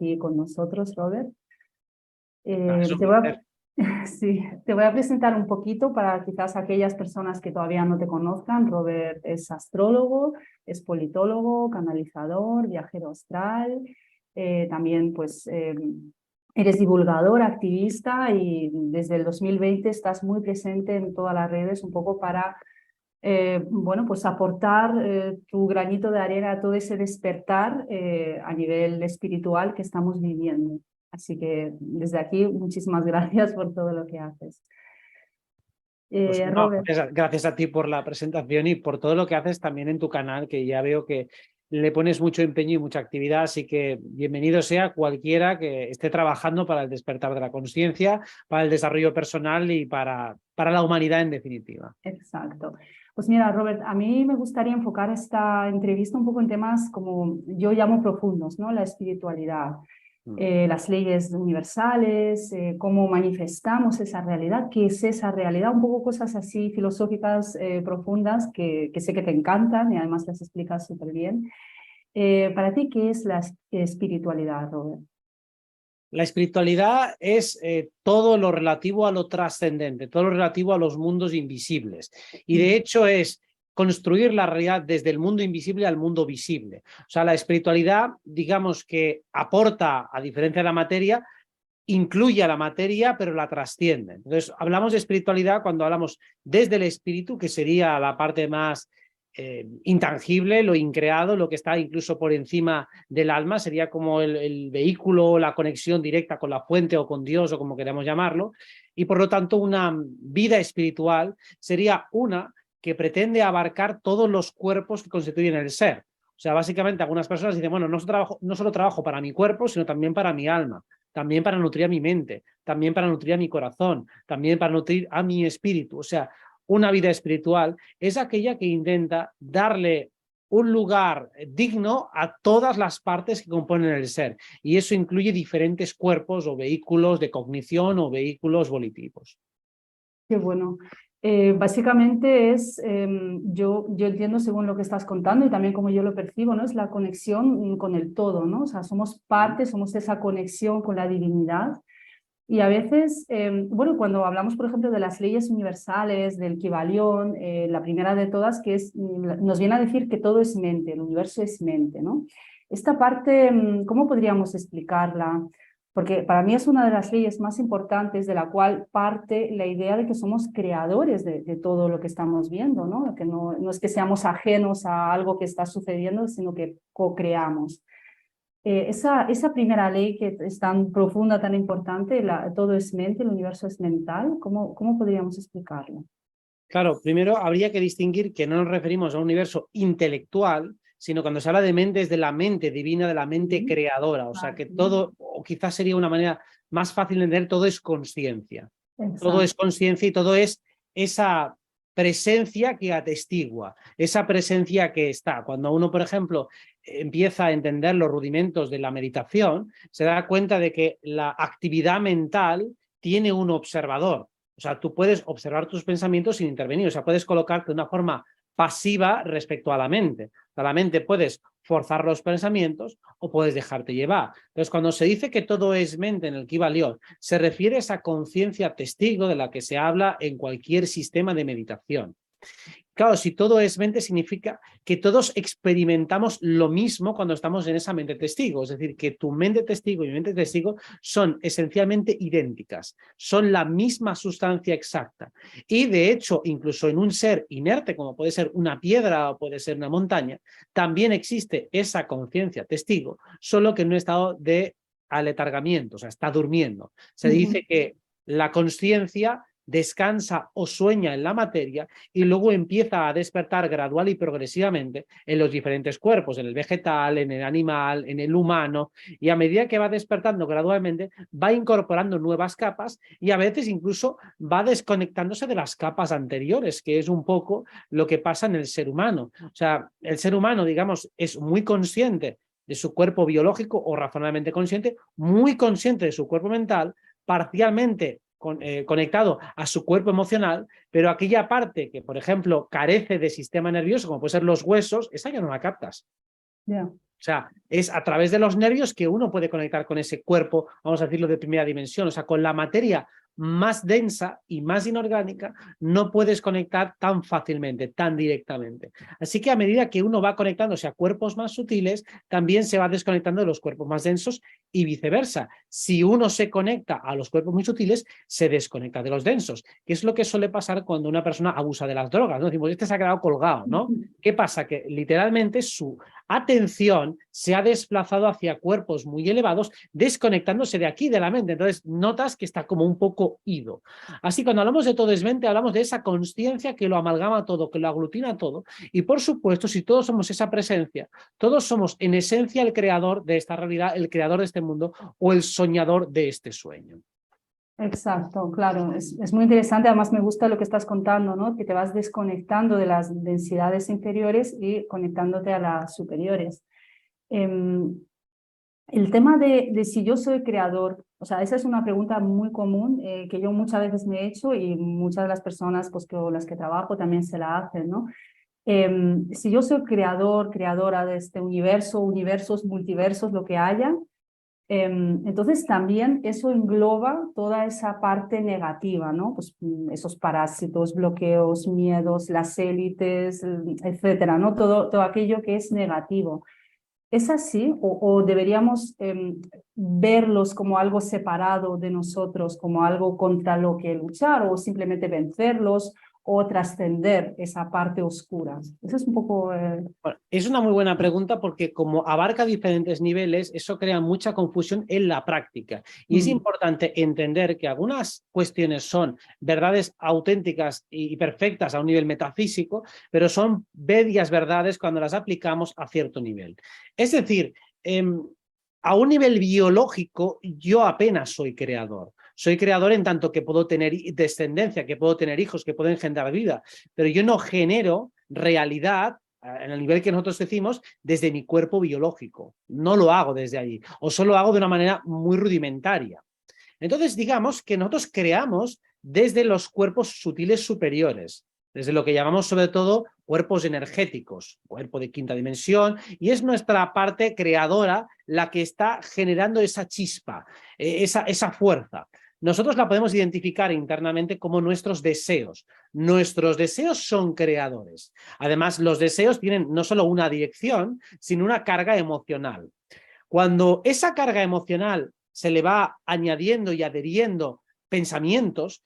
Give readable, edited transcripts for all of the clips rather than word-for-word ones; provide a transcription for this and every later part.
aquí con nosotros, Robert. Es un Te voy placer. sí, te voy a presentar un poquito para quizás aquellas personas que todavía no te conozcan. Robert es astrólogo, es politólogo, canalizador, viajero astral, también pues eres divulgador, activista y desde el 2020 estás muy presente en todas las redes un poco para bueno, pues aportar tu granito de arena a todo ese despertar a nivel espiritual que estamos viviendo. Así que desde aquí, muchísimas gracias por todo lo que haces. Pues no, Robert. gracias a ti por la presentación y por todo lo que haces también en tu canal, que ya veo que le pones mucho empeño y mucha actividad, así que bienvenido sea cualquiera que esté trabajando para el despertar de la conciencia, para el desarrollo personal y para la humanidad en definitiva. Exacto. Pues mira, Robert, a mí me gustaría enfocar esta entrevista un poco en temas como yo llamo profundos, ¿no? La espiritualidad, las leyes universales, cómo manifestamos esa realidad, qué es esa realidad, un poco cosas así filosóficas profundas que sé que te encantan y además las explicas súper bien. Para ti, ¿qué es la espiritualidad, Robert? La espiritualidad es todo lo relativo a lo trascendente, todo lo relativo a los mundos invisibles. Y de hecho es construir la realidad desde el mundo invisible al mundo visible. O sea, la espiritualidad, digamos que aporta, a diferencia de la materia, incluye a la materia, pero la trasciende. Entonces, hablamos de espiritualidad cuando hablamos desde el espíritu, que sería la parte más intangible, lo increado, lo que está incluso por encima del alma, sería como el vehículo, la conexión directa con la fuente o con Dios o como queramos llamarlo, y por lo tanto una vida espiritual sería una que pretende abarcar todos los cuerpos que constituyen el ser. O sea, básicamente algunas personas dicen, bueno, no solo trabajo para mi cuerpo, sino también para mi alma, también para nutrir a mi mente, también para nutrir a mi corazón, también para nutrir a mi espíritu. O sea, una vida espiritual es aquella que intenta darle un lugar digno a todas las partes que componen el ser. Y eso incluye diferentes cuerpos o vehículos de cognición o vehículos volitivos. Qué bueno. Básicamente es, yo entiendo según lo que estás contando y también como yo lo percibo, ¿no? Es la conexión con el todo, ¿no? O sea, somos parte, somos esa conexión con la divinidad. Y a veces, bueno, cuando hablamos, por ejemplo, de las leyes universales, del Kybalión, la primera de todas, que es, nos viene a decir que todo es mente, el universo es mente, ¿no? Esta parte, ¿cómo podríamos explicarla? Porque para mí es una de las leyes más importantes de la cual parte la idea de que somos creadores de todo lo que estamos viendo, ¿no? Que no es que seamos ajenos a algo que está sucediendo, sino que co-creamos. Esa primera ley que es tan profunda, tan importante, todo es mente, el universo es mental, ¿cómo podríamos explicarlo? Claro, primero habría que distinguir que no nos referimos a un universo intelectual, sino cuando se habla de mente es de la mente divina, de la mente creadora. O sea que todo, o quizás sería una manera más fácil de entender, todo es conciencia. Todo es conciencia y todo es esa presencia que atestigua, esa presencia que está. Cuando uno, por ejemplo, empieza a entender los rudimentos de la meditación, se da cuenta de que la actividad mental tiene un observador. O sea, tú puedes observar tus pensamientos sin intervenir, o sea, puedes colocarte de una forma pasiva respecto a la mente. A la mente puedes forzar los pensamientos o puedes dejarte llevar. Entonces, cuando se dice que todo es mente en el Kybalión, se refiere a esa conciencia testigo de la que se habla en cualquier sistema de meditación. Claro, si todo es mente, significa que todos experimentamos lo mismo cuando estamos en esa mente testigo. Es decir, que tu mente testigo y mi mente testigo son esencialmente idénticas, son la misma sustancia exacta. Y de hecho, incluso en un ser inerte, como puede ser una piedra o puede ser una montaña, también existe esa conciencia testigo, solo que en un estado de aletargamiento, o sea, está durmiendo. Se dice que la conciencia descansa o sueña en la materia y luego empieza a despertar gradual y progresivamente en los diferentes cuerpos, en el vegetal, en el animal, en el humano, y a medida que va despertando gradualmente va incorporando nuevas capas y a veces incluso va desconectándose de las capas anteriores, que es un poco lo que pasa en el ser humano. O sea, el ser humano, digamos, es muy consciente de su cuerpo biológico o razonablemente consciente, muy consciente de su cuerpo mental, parcialmente conectado a su cuerpo emocional, pero aquella parte que, por ejemplo, carece de sistema nervioso, como puede ser los huesos, esa ya no la captas. Yeah. O sea, es a través de los nervios que uno puede conectar con ese cuerpo, vamos a decirlo de primera dimensión, o sea, con la materia más densa y más inorgánica no puedes conectar tan fácilmente, tan directamente. Así que a medida que uno va conectándose a cuerpos más sutiles, también se va desconectando de los cuerpos más densos y viceversa. Si uno se conecta a los cuerpos muy sutiles, se desconecta de los densos, que es lo que suele pasar cuando una persona abusa de las drogas, ¿no? Decimos, este se ha quedado colgado, ¿no? ¿Qué pasa? Que literalmente su atención se ha desplazado hacia cuerpos muy elevados, desconectándose de aquí, de la mente. Entonces notas que está como un poco ido. Así, cuando hablamos de todo es mente, hablamos de esa consciencia que lo amalgama todo, que lo aglutina todo. Y por supuesto, si todos somos esa presencia, todos somos en esencia el creador de esta realidad, el creador de este mundo o el soñador de este sueño. Exacto, claro, es muy interesante, además me gusta lo que estás contando, ¿no? Que te vas desconectando de las densidades inferiores y conectándote a las superiores. El tema de si yo soy creador, o sea, esa es una pregunta muy común que yo muchas veces me he hecho y muchas de las personas pues, con las que trabajo también se la hacen, ¿no? Si yo soy creador, creadora de este universo, universos, multiversos, lo que haya, entonces también eso engloba toda esa parte negativa, ¿no? Pues esos parásitos, bloqueos, miedos, las élites, etcétera, ¿no? Todo aquello que es negativo. ¿Es así? ¿O deberíamos verlos como algo separado de nosotros, como algo contra lo que luchar, o simplemente vencerlos o trascender esa parte oscura? Eso es un poco... Bueno, es una muy buena pregunta porque como abarca diferentes niveles, eso crea mucha confusión en la práctica. Y es importante entender que algunas cuestiones son verdades auténticas y perfectas a un nivel metafísico, pero son medias verdades cuando las aplicamos a cierto nivel. Es decir, a un nivel biológico yo apenas soy creador. Soy creador en tanto que puedo tener descendencia, que puedo tener hijos, que puedo engendrar vida, pero yo no genero realidad en el nivel que nosotros decimos, desde mi cuerpo biológico. No lo hago desde allí, o solo hago de una manera muy rudimentaria. Entonces, digamos que nosotros creamos desde los cuerpos sutiles superiores, desde lo que llamamos sobre todo cuerpos energéticos, cuerpo de quinta dimensión, y es nuestra parte creadora la que está generando esa chispa, esa fuerza. Nosotros la podemos identificar internamente como nuestros deseos. Nuestros deseos son creadores. Además, los deseos tienen no solo una dirección, sino una carga emocional. Cuando esa carga emocional se le va añadiendo y adheriendo pensamientos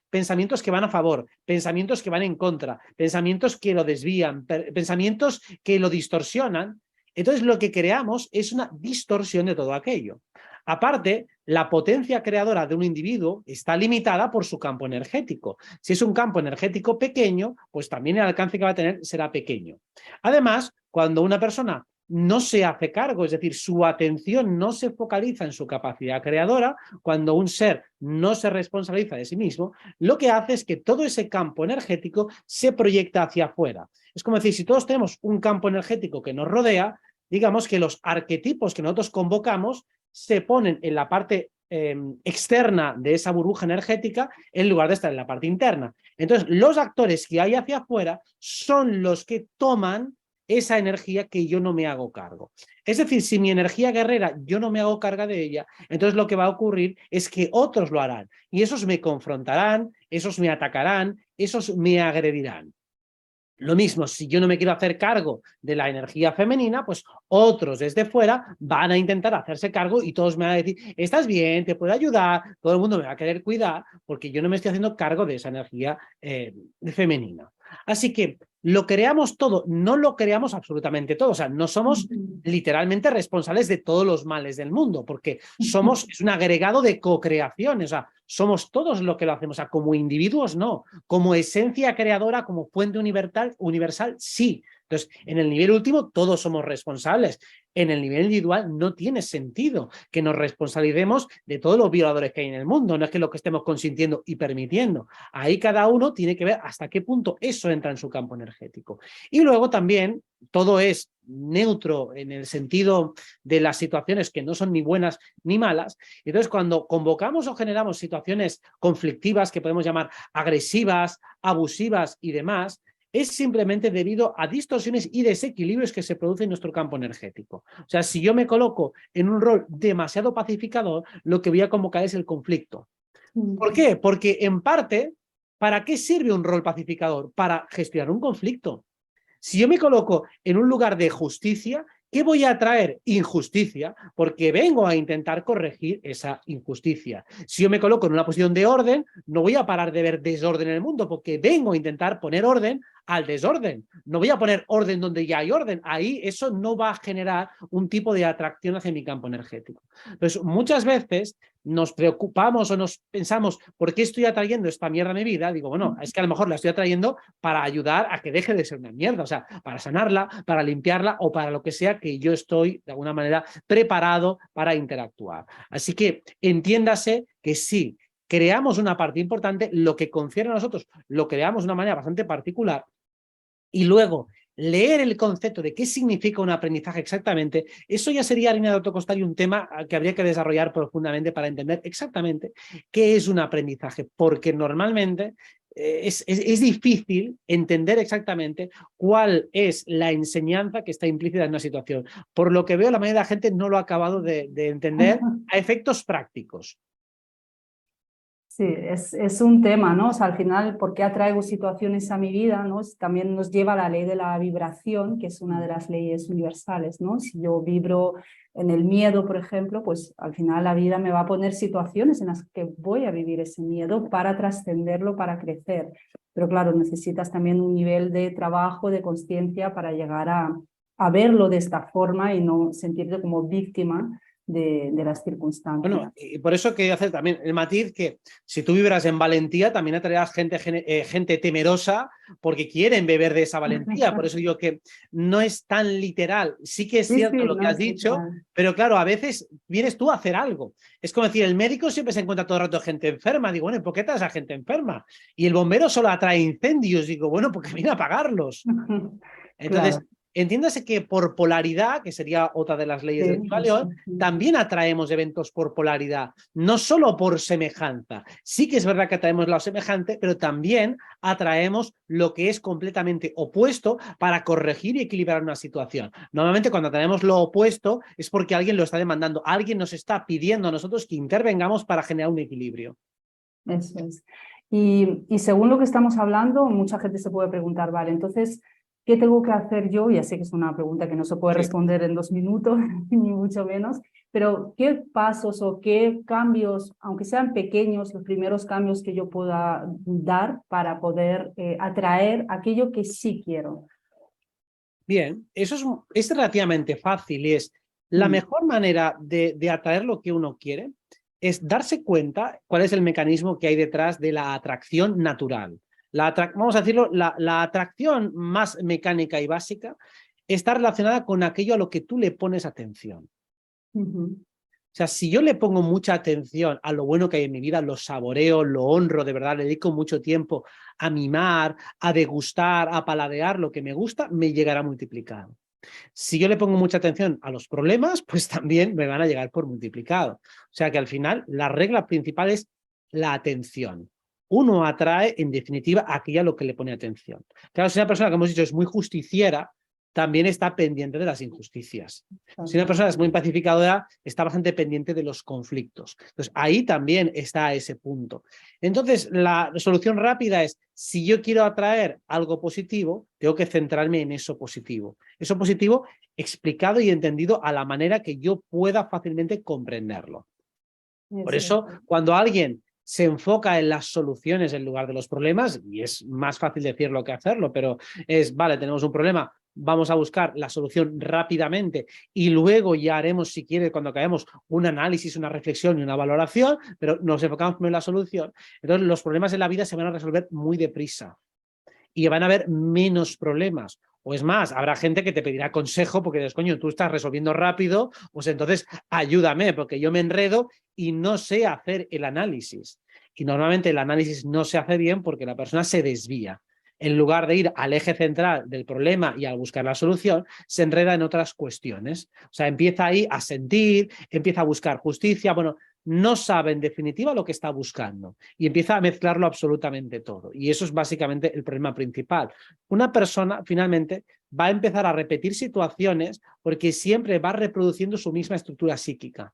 que van a favor, pensamientos que van en contra, pensamientos que lo desvían, pensamientos que lo distorsionan, entonces lo que creamos es una distorsión de todo aquello. Aparte, la potencia creadora de un individuo está limitada por su campo energético. Si es un campo energético pequeño, pues también el alcance que va a tener será pequeño. Además, cuando una persona no se hace cargo, es decir, su atención no se focaliza en su capacidad creadora, cuando un ser no se responsabiliza de sí mismo, lo que hace es que todo ese campo energético se proyecta hacia afuera. Es como decir, si todos tenemos un campo energético que nos rodea, digamos que los arquetipos que nosotros convocamos se ponen en la parte externa de esa burbuja energética en lugar de estar en la parte interna. Entonces, los actores que hay hacia afuera son los que toman esa energía que yo no me hago cargo. Es decir, si mi energía guerrera yo no me hago carga de ella, entonces lo que va a ocurrir es que otros lo harán y esos me confrontarán, esos me atacarán, esos me agredirán. Lo mismo, si yo no me quiero hacer cargo de la energía femenina, pues otros desde fuera van a intentar hacerse cargo y todos me van a decir, estás bien, te puedo ayudar, todo el mundo me va a querer cuidar porque yo no me estoy haciendo cargo de esa energía femenina. Así que lo creamos todo, no lo creamos absolutamente todo, o sea, no somos literalmente responsables de todos los males del mundo, porque es un agregado de co-creación, o sea, somos todos lo que lo hacemos, o sea, como individuos no, como esencia creadora, como fuente universal sí. Entonces, en el nivel último todos somos responsables. En el nivel individual no tiene sentido que nos responsabilicemos de todos los violadores que hay en el mundo, no es que lo que estemos consintiendo y permitiendo. Ahí cada uno tiene que ver hasta qué punto eso entra en su campo energético. Y luego también todo es neutro en el sentido de las situaciones que no son ni buenas ni malas. Entonces, cuando convocamos o generamos situaciones conflictivas que podemos llamar agresivas, abusivas y demás, es simplemente debido a distorsiones y desequilibrios que se producen en nuestro campo energético. O sea, si yo me coloco en un rol demasiado pacificador, lo que voy a convocar es el conflicto. ¿Por qué? Porque en parte, ¿para qué sirve un rol pacificador? Para gestionar un conflicto. Si yo me coloco en un lugar de justicia, ¿qué voy a traer? Injusticia, porque vengo a intentar corregir esa injusticia. Si yo me coloco en una posición de orden, no voy a parar de ver desorden en el mundo, porque vengo a intentar poner orden al desorden. No voy a poner orden donde ya hay orden. Ahí eso no va a generar un tipo de atracción hacia mi campo energético. Entonces, muchas veces nos preocupamos o nos pensamos, ¿por qué estoy atrayendo esta mierda a mi vida? Digo, bueno, es que a lo mejor la estoy atrayendo para ayudar a que deje de ser una mierda, o sea, para sanarla, para limpiarla o para lo que sea que yo estoy de alguna manera preparado para interactuar. Así que entiéndase que sí, creamos una parte importante, lo que concierne a nosotros lo creamos de una manera bastante particular y luego leer el concepto de qué significa un aprendizaje exactamente, eso ya sería harina de otro costal y un tema que habría que desarrollar profundamente para entender exactamente qué es un aprendizaje, porque normalmente es difícil entender exactamente cuál es la enseñanza que está implícita en una situación. Por lo que veo, la mayoría de la gente no lo ha acabado de entender a efectos prácticos. Sí, es un tema, ¿no? O sea, al final, ¿por qué atraigo situaciones a mi vida, ¿no? También nos lleva a la ley de la vibración, que es una de las leyes universales, ¿no? Si yo vibro en el miedo, por ejemplo, pues al final la vida me va a poner situaciones en las que voy a vivir ese miedo para trascenderlo, para crecer. Pero claro, necesitas también un nivel de trabajo, de conciencia para llegar a verlo de esta forma y no sentirte como víctima de las circunstancias. Bueno, y por eso quería hacer también el matiz que si tú vibras en valentía, también atraerás gente temerosa porque quieren beber de esa valentía. Por eso digo que no es tan literal. Sí que es cierto lo que has dicho, pero claro, a veces vienes tú a hacer algo. Es como decir, el médico siempre se encuentra todo el rato gente enferma. Digo, bueno, ¿y por qué traes a gente enferma? Y el bombero solo atrae incendios. Digo, bueno, porque viene a apagarlos. Entonces, claro, entiéndase que por polaridad, que sería otra de las leyes del Kybalión, también atraemos eventos por polaridad, no solo por semejanza. Sí que es verdad que atraemos lo semejante, pero también atraemos lo que es completamente opuesto para corregir y equilibrar una situación. Normalmente cuando atraemos lo opuesto es porque alguien lo está demandando, alguien nos está pidiendo a nosotros que intervengamos para generar un equilibrio. Eso es. Y según lo que estamos hablando, mucha gente se puede preguntar, vale, entonces, ¿qué tengo que hacer yo? Ya sé que es una pregunta que no se puede responder en 2 minutos, ni mucho menos, pero ¿qué pasos o qué cambios, aunque sean pequeños, los primeros cambios que yo pueda dar para poder atraer aquello que sí quiero? Bien, eso es relativamente fácil y es la mejor manera de atraer lo que uno quiere es darse cuenta cuál es el mecanismo que hay detrás de la atracción natural. Vamos a decirlo, la atracción más mecánica y básica está relacionada con aquello a lo que tú le pones atención. O sea, si yo le pongo mucha atención a lo bueno que hay en mi vida, lo saboreo, lo honro, de verdad, le dedico mucho tiempo a mimar, a degustar, a paladear lo que me gusta, me llegará multiplicado. Si yo le pongo mucha atención a los problemas, pues también me van a llegar por multiplicado. O sea que al final la regla principal es la atención. Uno atrae, en definitiva, aquello a lo que le pone atención. Claro, si una persona, como hemos dicho, es muy justiciera, también está pendiente de las injusticias. Si una persona es muy pacificadora, está bastante pendiente de los conflictos. Entonces, ahí también está ese punto. Entonces, la solución rápida es, si yo quiero atraer algo positivo, tengo que centrarme en eso positivo. Eso positivo explicado y entendido a la manera que yo pueda fácilmente comprenderlo. Por eso, cuando alguien se enfoca en las soluciones en lugar de los problemas, y es más fácil decirlo que hacerlo, pero es, vale, tenemos un problema, vamos a buscar la solución rápidamente y luego ya haremos, si quiere, cuando acabemos, un análisis, una reflexión y una valoración, pero nos enfocamos primero en la solución. Entonces, los problemas en la vida se van a resolver muy deprisa y van a haber menos problemas. O es más, habrá gente que te pedirá consejo porque dices, coño, tú estás resolviendo rápido, pues entonces ayúdame porque yo me enredo y no sé hacer el análisis. Y normalmente el análisis no se hace bien porque la persona se desvía. En lugar de ir al eje central del problema y a buscar la solución, se enreda en otras cuestiones. O sea, empieza ahí a sentir, empieza a buscar justicia. Bueno, no sabe en definitiva lo que está buscando y empieza a mezclarlo absolutamente todo. Y eso es básicamente el problema principal. Una persona finalmente va a empezar a repetir situaciones porque siempre va reproduciendo su misma estructura psíquica.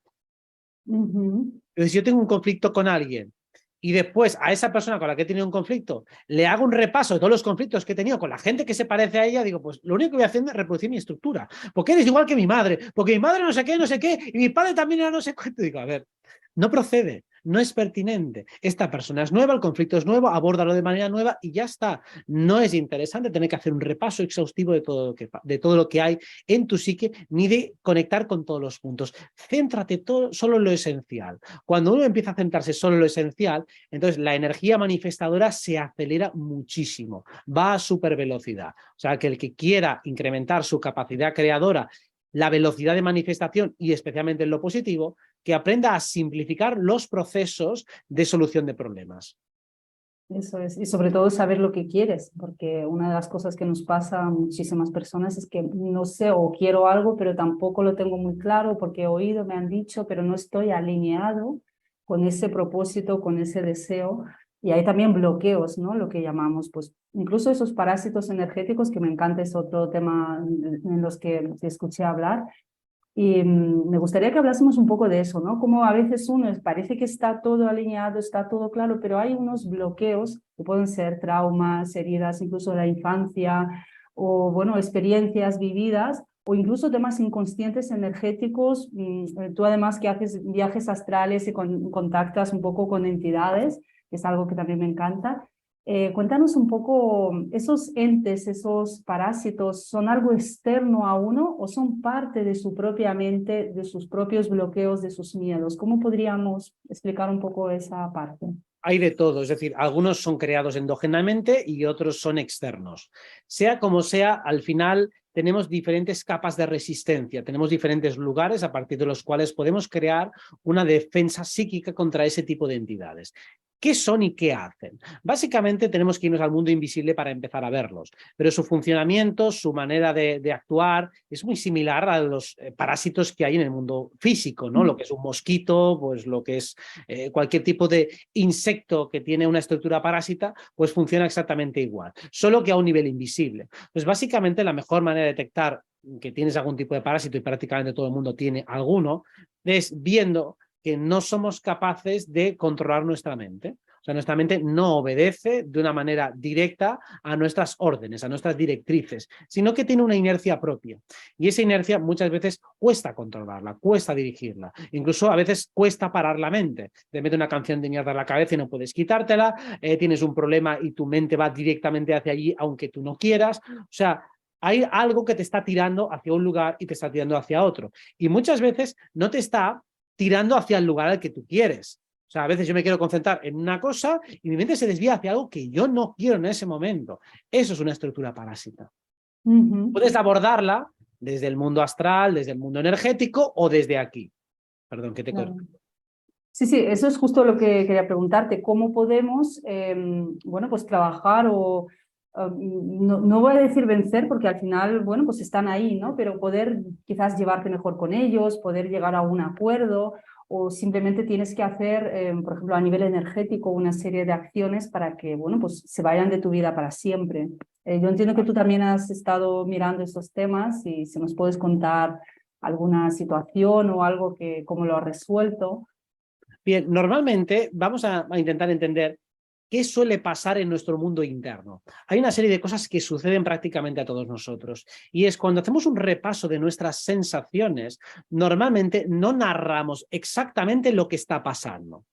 Entonces, si yo tengo un conflicto con alguien y después a esa persona con la que he tenido un conflicto le hago un repaso de todos los conflictos que he tenido con la gente que se parece a ella, digo, pues lo único que voy haciendo es reproducir mi estructura. Porque eres igual que mi madre, porque mi madre no sé qué, y mi padre también era no sé cuánto. Digo, a ver, no procede, no es pertinente. Esta persona es nueva, el conflicto es nuevo, abórdalo de manera nueva y ya está. No es interesante tener que hacer un repaso exhaustivo de todo lo que hay en tu psique, ni de conectar con todos los puntos. Céntrate solo en lo esencial. Cuando uno empieza a centrarse solo en lo esencial, entonces la energía manifestadora se acelera muchísimo, va a súper velocidad. O sea, que el que quiera incrementar su capacidad creadora, la velocidad de manifestación y especialmente en lo positivo, que aprenda a simplificar los procesos de solución de problemas. Eso es, y sobre todo saber lo que quieres, porque una de las cosas que nos pasa a muchísimas personas es que no sé o quiero algo, pero tampoco lo tengo muy claro porque he oído, me han dicho, pero no estoy alineado con ese propósito, con ese deseo. Y hay también bloqueos, ¿no? Lo que llamamos, pues, incluso esos parásitos energéticos, que me encanta, es otro tema en los que te escuché hablar. Y me gustaría que hablásemos un poco de eso, ¿no? Como a veces uno parece que está todo alineado, está todo claro, pero hay unos bloqueos que pueden ser traumas, heridas, incluso de la infancia, o bueno, experiencias vividas, o incluso temas inconscientes energéticos. Tú además que haces viajes astrales y contactas un poco con entidades, que es algo que también me encanta. Cuéntanos un poco, ¿esos entes, esos parásitos, son algo externo a uno o son parte de su propia mente, de sus propios bloqueos, de sus miedos? ¿Cómo podríamos explicar un poco esa parte? Hay de todo, es decir, algunos son creados endógenamente y otros son externos. Sea como sea, al final tenemos diferentes capas de resistencia, tenemos diferentes lugares a partir de los cuales podemos crear una defensa psíquica contra ese tipo de entidades. ¿Qué son y qué hacen? Básicamente tenemos que irnos al mundo invisible para empezar a verlos, pero su funcionamiento, su manera de actuar es muy similar a los parásitos que hay en el mundo físico, ¿no? Lo que es un mosquito, pues lo que es cualquier tipo de insecto que tiene una estructura parásita, pues funciona exactamente igual, solo que a un nivel invisible. Pues básicamente la mejor manera de detectar que tienes algún tipo de parásito, y prácticamente todo el mundo tiene alguno, es viendo que no somos capaces de controlar nuestra mente. O sea, nuestra mente no obedece de una manera directa a nuestras órdenes, a nuestras directrices, sino que tiene una inercia propia. Y esa inercia muchas veces cuesta controlarla, cuesta dirigirla. Incluso a veces cuesta parar la mente. Te mete una canción de mierda en la cabeza y no puedes quitártela, tienes un problema y tu mente va directamente hacia allí aunque tú no quieras. O sea, hay algo que te está tirando hacia un lugar y te está tirando hacia otro. Y muchas veces no te está tirando hacia el lugar al que tú quieres. O sea, a veces yo me quiero concentrar en una cosa y mi mente se desvía hacia algo que yo no quiero en ese momento. Eso es una estructura parásita. Puedes abordarla desde el mundo astral, desde el mundo energético o desde aquí. Perdón, que te corto. Sí, sí, eso es justo lo que quería preguntarte. ¿Cómo podemos, bueno, pues trabajar o, no voy a decir vencer, porque al final, bueno, pues están ahí, ¿no? Pero poder quizás llevarte mejor con ellos, poder llegar a un acuerdo, o simplemente tienes que hacer, por ejemplo, a nivel energético, una serie de acciones para que, bueno, pues se vayan de tu vida para siempre. Yo entiendo que tú también has estado mirando estos temas y si nos puedes contar alguna situación o algo que, cómo lo has resuelto. Bien, normalmente vamos a intentar entender qué suele pasar en nuestro mundo interno. Hay una serie de cosas que suceden prácticamente a todos nosotros. Y es cuando hacemos un repaso de nuestras sensaciones, normalmente no narramos exactamente lo que está pasando.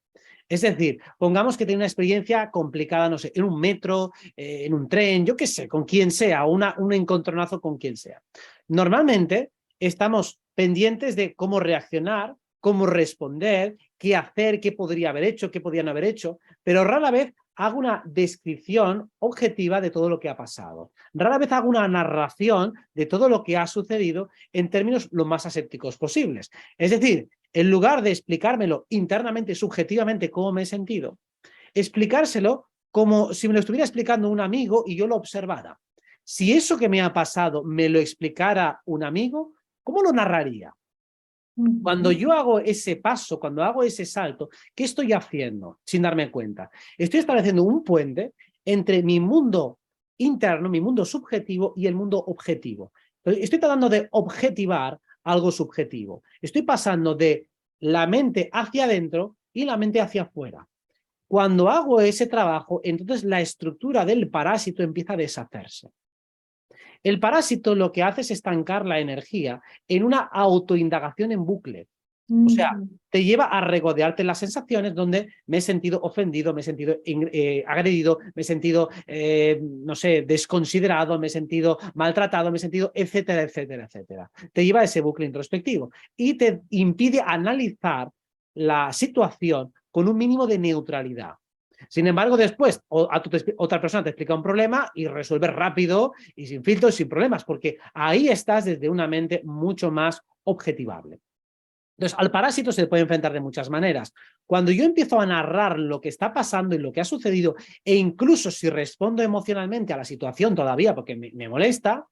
Es decir, pongamos que tiene una experiencia complicada, no sé, en un metro, en un tren, yo qué sé, con quien sea, un encontronazo con quien sea. Normalmente estamos pendientes de cómo reaccionar, cómo responder, qué hacer, qué podría haber hecho, qué podían haber hecho, pero rara vez hago una descripción objetiva de todo lo que ha pasado. Rara vez hago una narración de todo lo que ha sucedido en términos lo más asépticos posibles. Es decir, en lugar de explicármelo internamente, subjetivamente, cómo me he sentido, explicárselo como si me lo estuviera explicando un amigo y yo lo observara. Si eso que me ha pasado me lo explicara un amigo, ¿cómo lo narraría? Cuando yo hago ese paso, cuando hago ese salto, ¿qué estoy haciendo sin darme cuenta? Estoy estableciendo un puente entre mi mundo interno, mi mundo subjetivo y el mundo objetivo. Estoy tratando de objetivar algo subjetivo. Estoy pasando de la mente hacia adentro y la mente hacia afuera. Cuando hago ese trabajo, entonces la estructura del parásito empieza a deshacerse. El parásito lo que hace es estancar la energía en una autoindagación en bucle. O sea, te lleva a regodearte las sensaciones donde me he sentido ofendido, me he sentido agredido, me he sentido, no sé, desconsiderado, me he sentido maltratado, me he sentido, etcétera, etcétera, etcétera. Te lleva a ese bucle introspectivo y te impide analizar la situación con un mínimo de neutralidad. Sin embargo, después otra persona te explica un problema y resuelves rápido y sin filtros, sin problemas, porque ahí estás desde una mente mucho más objetivable. Entonces, al parásito se le puede enfrentar de muchas maneras. Cuando yo empiezo a narrar lo que está pasando y lo que ha sucedido, e incluso si respondo emocionalmente a la situación todavía porque me molesta,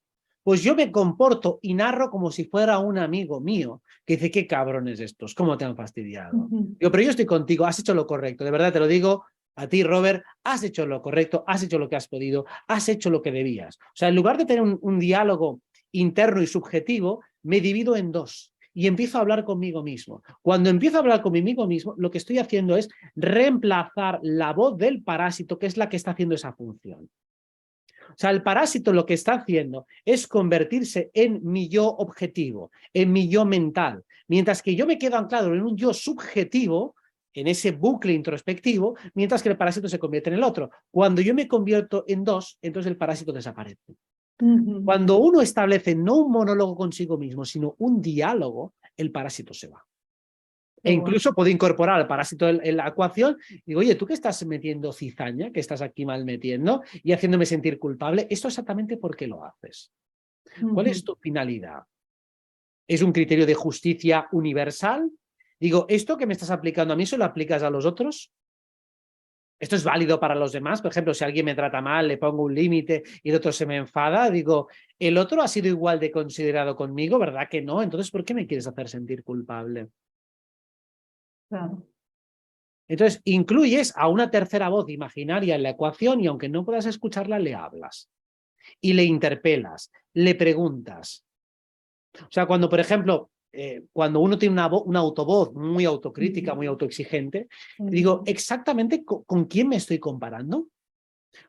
pues yo me comporto y narro como si fuera un amigo mío que dice, qué cabrones estos, cómo te han fastidiado. Digo, pero yo estoy contigo, has hecho lo correcto, de verdad te lo digo a ti, Robert, has hecho lo correcto, has hecho lo que has podido, has hecho lo que debías. O sea, en lugar de tener un diálogo interno y subjetivo, me divido en dos y empiezo a hablar conmigo mismo. Cuando empiezo a hablar conmigo mismo, lo que estoy haciendo es reemplazar la voz del parásito, que es la que está haciendo esa función. O sea, el parásito lo que está haciendo es convertirse en mi yo objetivo, en mi yo mental, mientras que yo me quedo anclado en un yo subjetivo, en ese bucle introspectivo, mientras que el parásito se convierte en el otro. Cuando yo me convierto en dos, entonces el parásito desaparece. Cuando uno establece no un monólogo consigo mismo, sino un diálogo, el parásito se va. E incluso puedo incorporar al parásito en la ecuación y digo, oye, ¿tú qué estás metiendo cizaña, que estás aquí mal metiendo y haciéndome sentir culpable? ¿Esto exactamente por qué lo haces? ¿Cuál es tu finalidad? ¿Es un criterio de justicia universal? Digo, ¿esto que me estás aplicando a mí se lo aplicas a los otros? ¿Esto es válido para los demás? Por ejemplo, si alguien me trata mal, le pongo un límite y el otro se me enfada, digo, ¿el otro ha sido igual de considerado conmigo? ¿Verdad que no? Entonces, ¿por qué me quieres hacer sentir culpable? Claro. Entonces, incluyes a una tercera voz imaginaria en la ecuación y aunque no puedas escucharla, le hablas y le interpelas, le preguntas. O sea, cuando, por ejemplo, cuando uno tiene una autovoz muy autocrítica, muy autoexigente, digo, exactamente con quién me estoy comparando.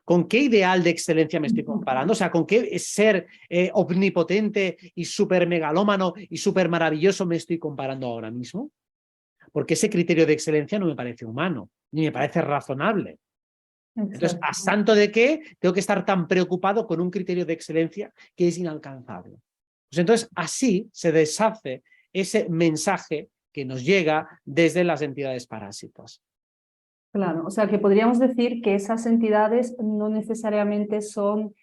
¿Con qué ideal de excelencia me estoy comparando? O sea, ¿con qué ser omnipotente y súper megalómano y súper maravilloso me estoy comparando ahora mismo? Porque ese criterio de excelencia no me parece humano, ni me parece razonable. Entonces, ¿a santo de qué tengo que estar tan preocupado con un criterio de excelencia que es inalcanzable? Pues entonces, así se deshace ese mensaje que nos llega desde las entidades parásitas. Claro, o sea que podríamos decir que esas entidades no necesariamente son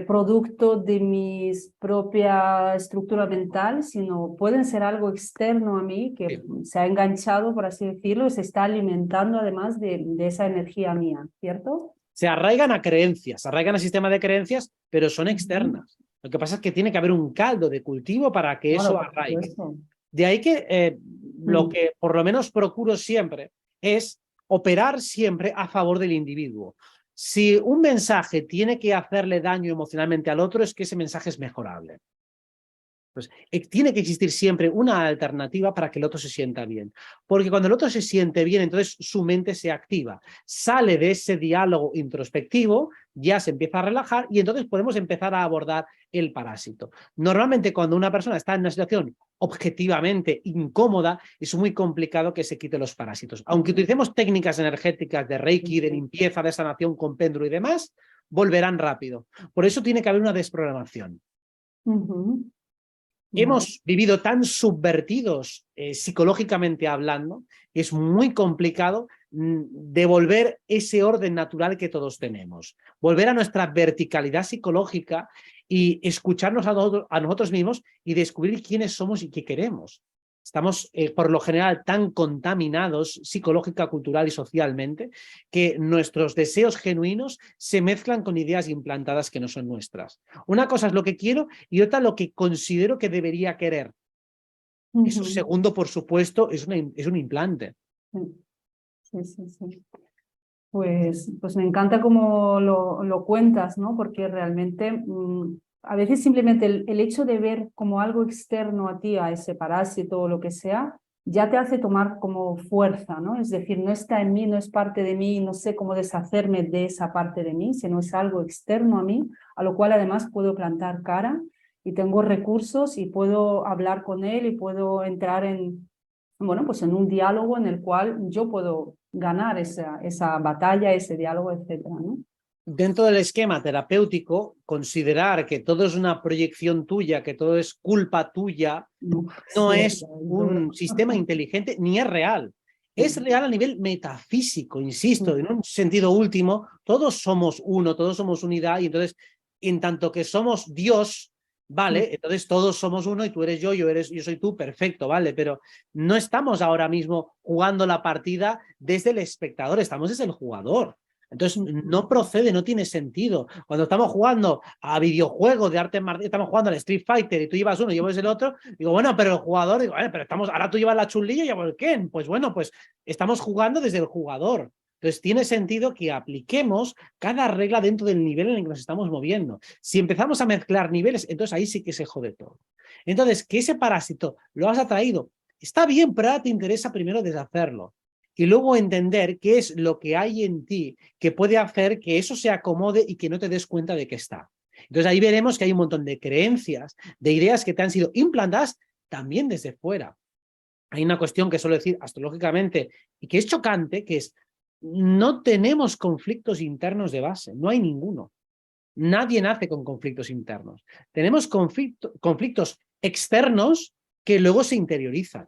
producto de mi propia estructura mental, sino pueden ser algo externo a mí que se ha enganchado, por así decirlo, y se está alimentando además de esa energía mía, ¿cierto? Se arraigan a creencias, se arraigan al sistema de creencias, pero son externas. Lo que pasa es que tiene que haber un caldo de cultivo para que eso arraigue. De ahí que lo que por lo menos procuro siempre es operar siempre a favor del individuo. Si un mensaje tiene que hacerle daño emocionalmente al otro, es que ese mensaje es mejorable. Pues tiene que existir siempre una alternativa para que el otro se sienta bien. Porque cuando el otro se siente bien, entonces su mente se activa. Sale de ese diálogo introspectivo, ya se empieza a relajar y entonces podemos empezar a abordar el parásito. Normalmente cuando una persona está en una situación objetivamente incómoda, es muy complicado que se quite los parásitos. Aunque utilicemos técnicas energéticas de Reiki, de limpieza, de sanación con péndulo y demás, volverán rápido. Por eso tiene que haber una desprogramación. Hemos vivido tan subvertidos psicológicamente hablando que es muy complicado devolver ese orden natural que todos tenemos. Volver a nuestra verticalidad psicológica y escucharnos a nosotros mismos y descubrir quiénes somos y qué queremos. Estamos, por lo general, tan contaminados psicológica, cultural y socialmente que nuestros deseos genuinos se mezclan con ideas implantadas que no son nuestras. Una cosa es lo que quiero y otra lo que considero que debería querer. Eso segundo, por supuesto, es un implante. Sí, sí, sí. Pues me encanta cómo lo cuentas, ¿no? Porque realmente a veces simplemente el hecho de ver como algo externo a ti, a ese parásito o lo que sea, ya te hace tomar como fuerza, ¿no? Es decir, no está en mí, no es parte de mí, no sé cómo deshacerme de esa parte de mí, sino es algo externo a mí, a lo cual además puedo plantar cara y tengo recursos y puedo hablar con él y puedo entrar en, bueno, pues en un diálogo en el cual yo puedo ganar esa batalla, ese diálogo, etcétera, ¿no? Dentro del esquema terapéutico, considerar que todo es una proyección tuya, que todo es culpa tuya, no es Cierto, es duro. un sistema inteligente ni es real. Es real a nivel metafísico, insisto, en un sentido último, todos somos uno, todos somos unidad, y entonces, en tanto que somos Dios, ¿vale? Entonces todos somos uno y tú eres yo soy tú, perfecto, ¿vale? Pero no estamos ahora mismo jugando la partida desde el espectador, estamos desde el jugador. Entonces, no procede, no tiene sentido. Cuando estamos jugando a videojuegos de arte marcial, estamos jugando al Street Fighter y tú llevas uno y yo llevas el otro, digo, bueno, pero el jugador, digo, pero estamos, ahora tú llevas la Chun-Li y yo llevo el Ken. Pues bueno, pues estamos jugando desde el jugador. Entonces, tiene sentido que apliquemos cada regla dentro del nivel en el que nos estamos moviendo. Si empezamos a mezclar niveles, entonces ahí sí que se jode todo. Entonces, que ese parásito lo has atraído, está bien, pero ahora te interesa primero deshacerlo. Y luego entender qué es lo que hay en ti que puede hacer que eso se acomode y que no te des cuenta de que está. Entonces ahí veremos que hay un montón de creencias, de ideas que te han sido implantadas también desde fuera. Hay una cuestión que suelo decir astrológicamente y que es chocante, que es no tenemos conflictos internos de base, no hay ninguno. Nadie nace con conflictos internos. Tenemos conflictos externos que luego se interiorizan.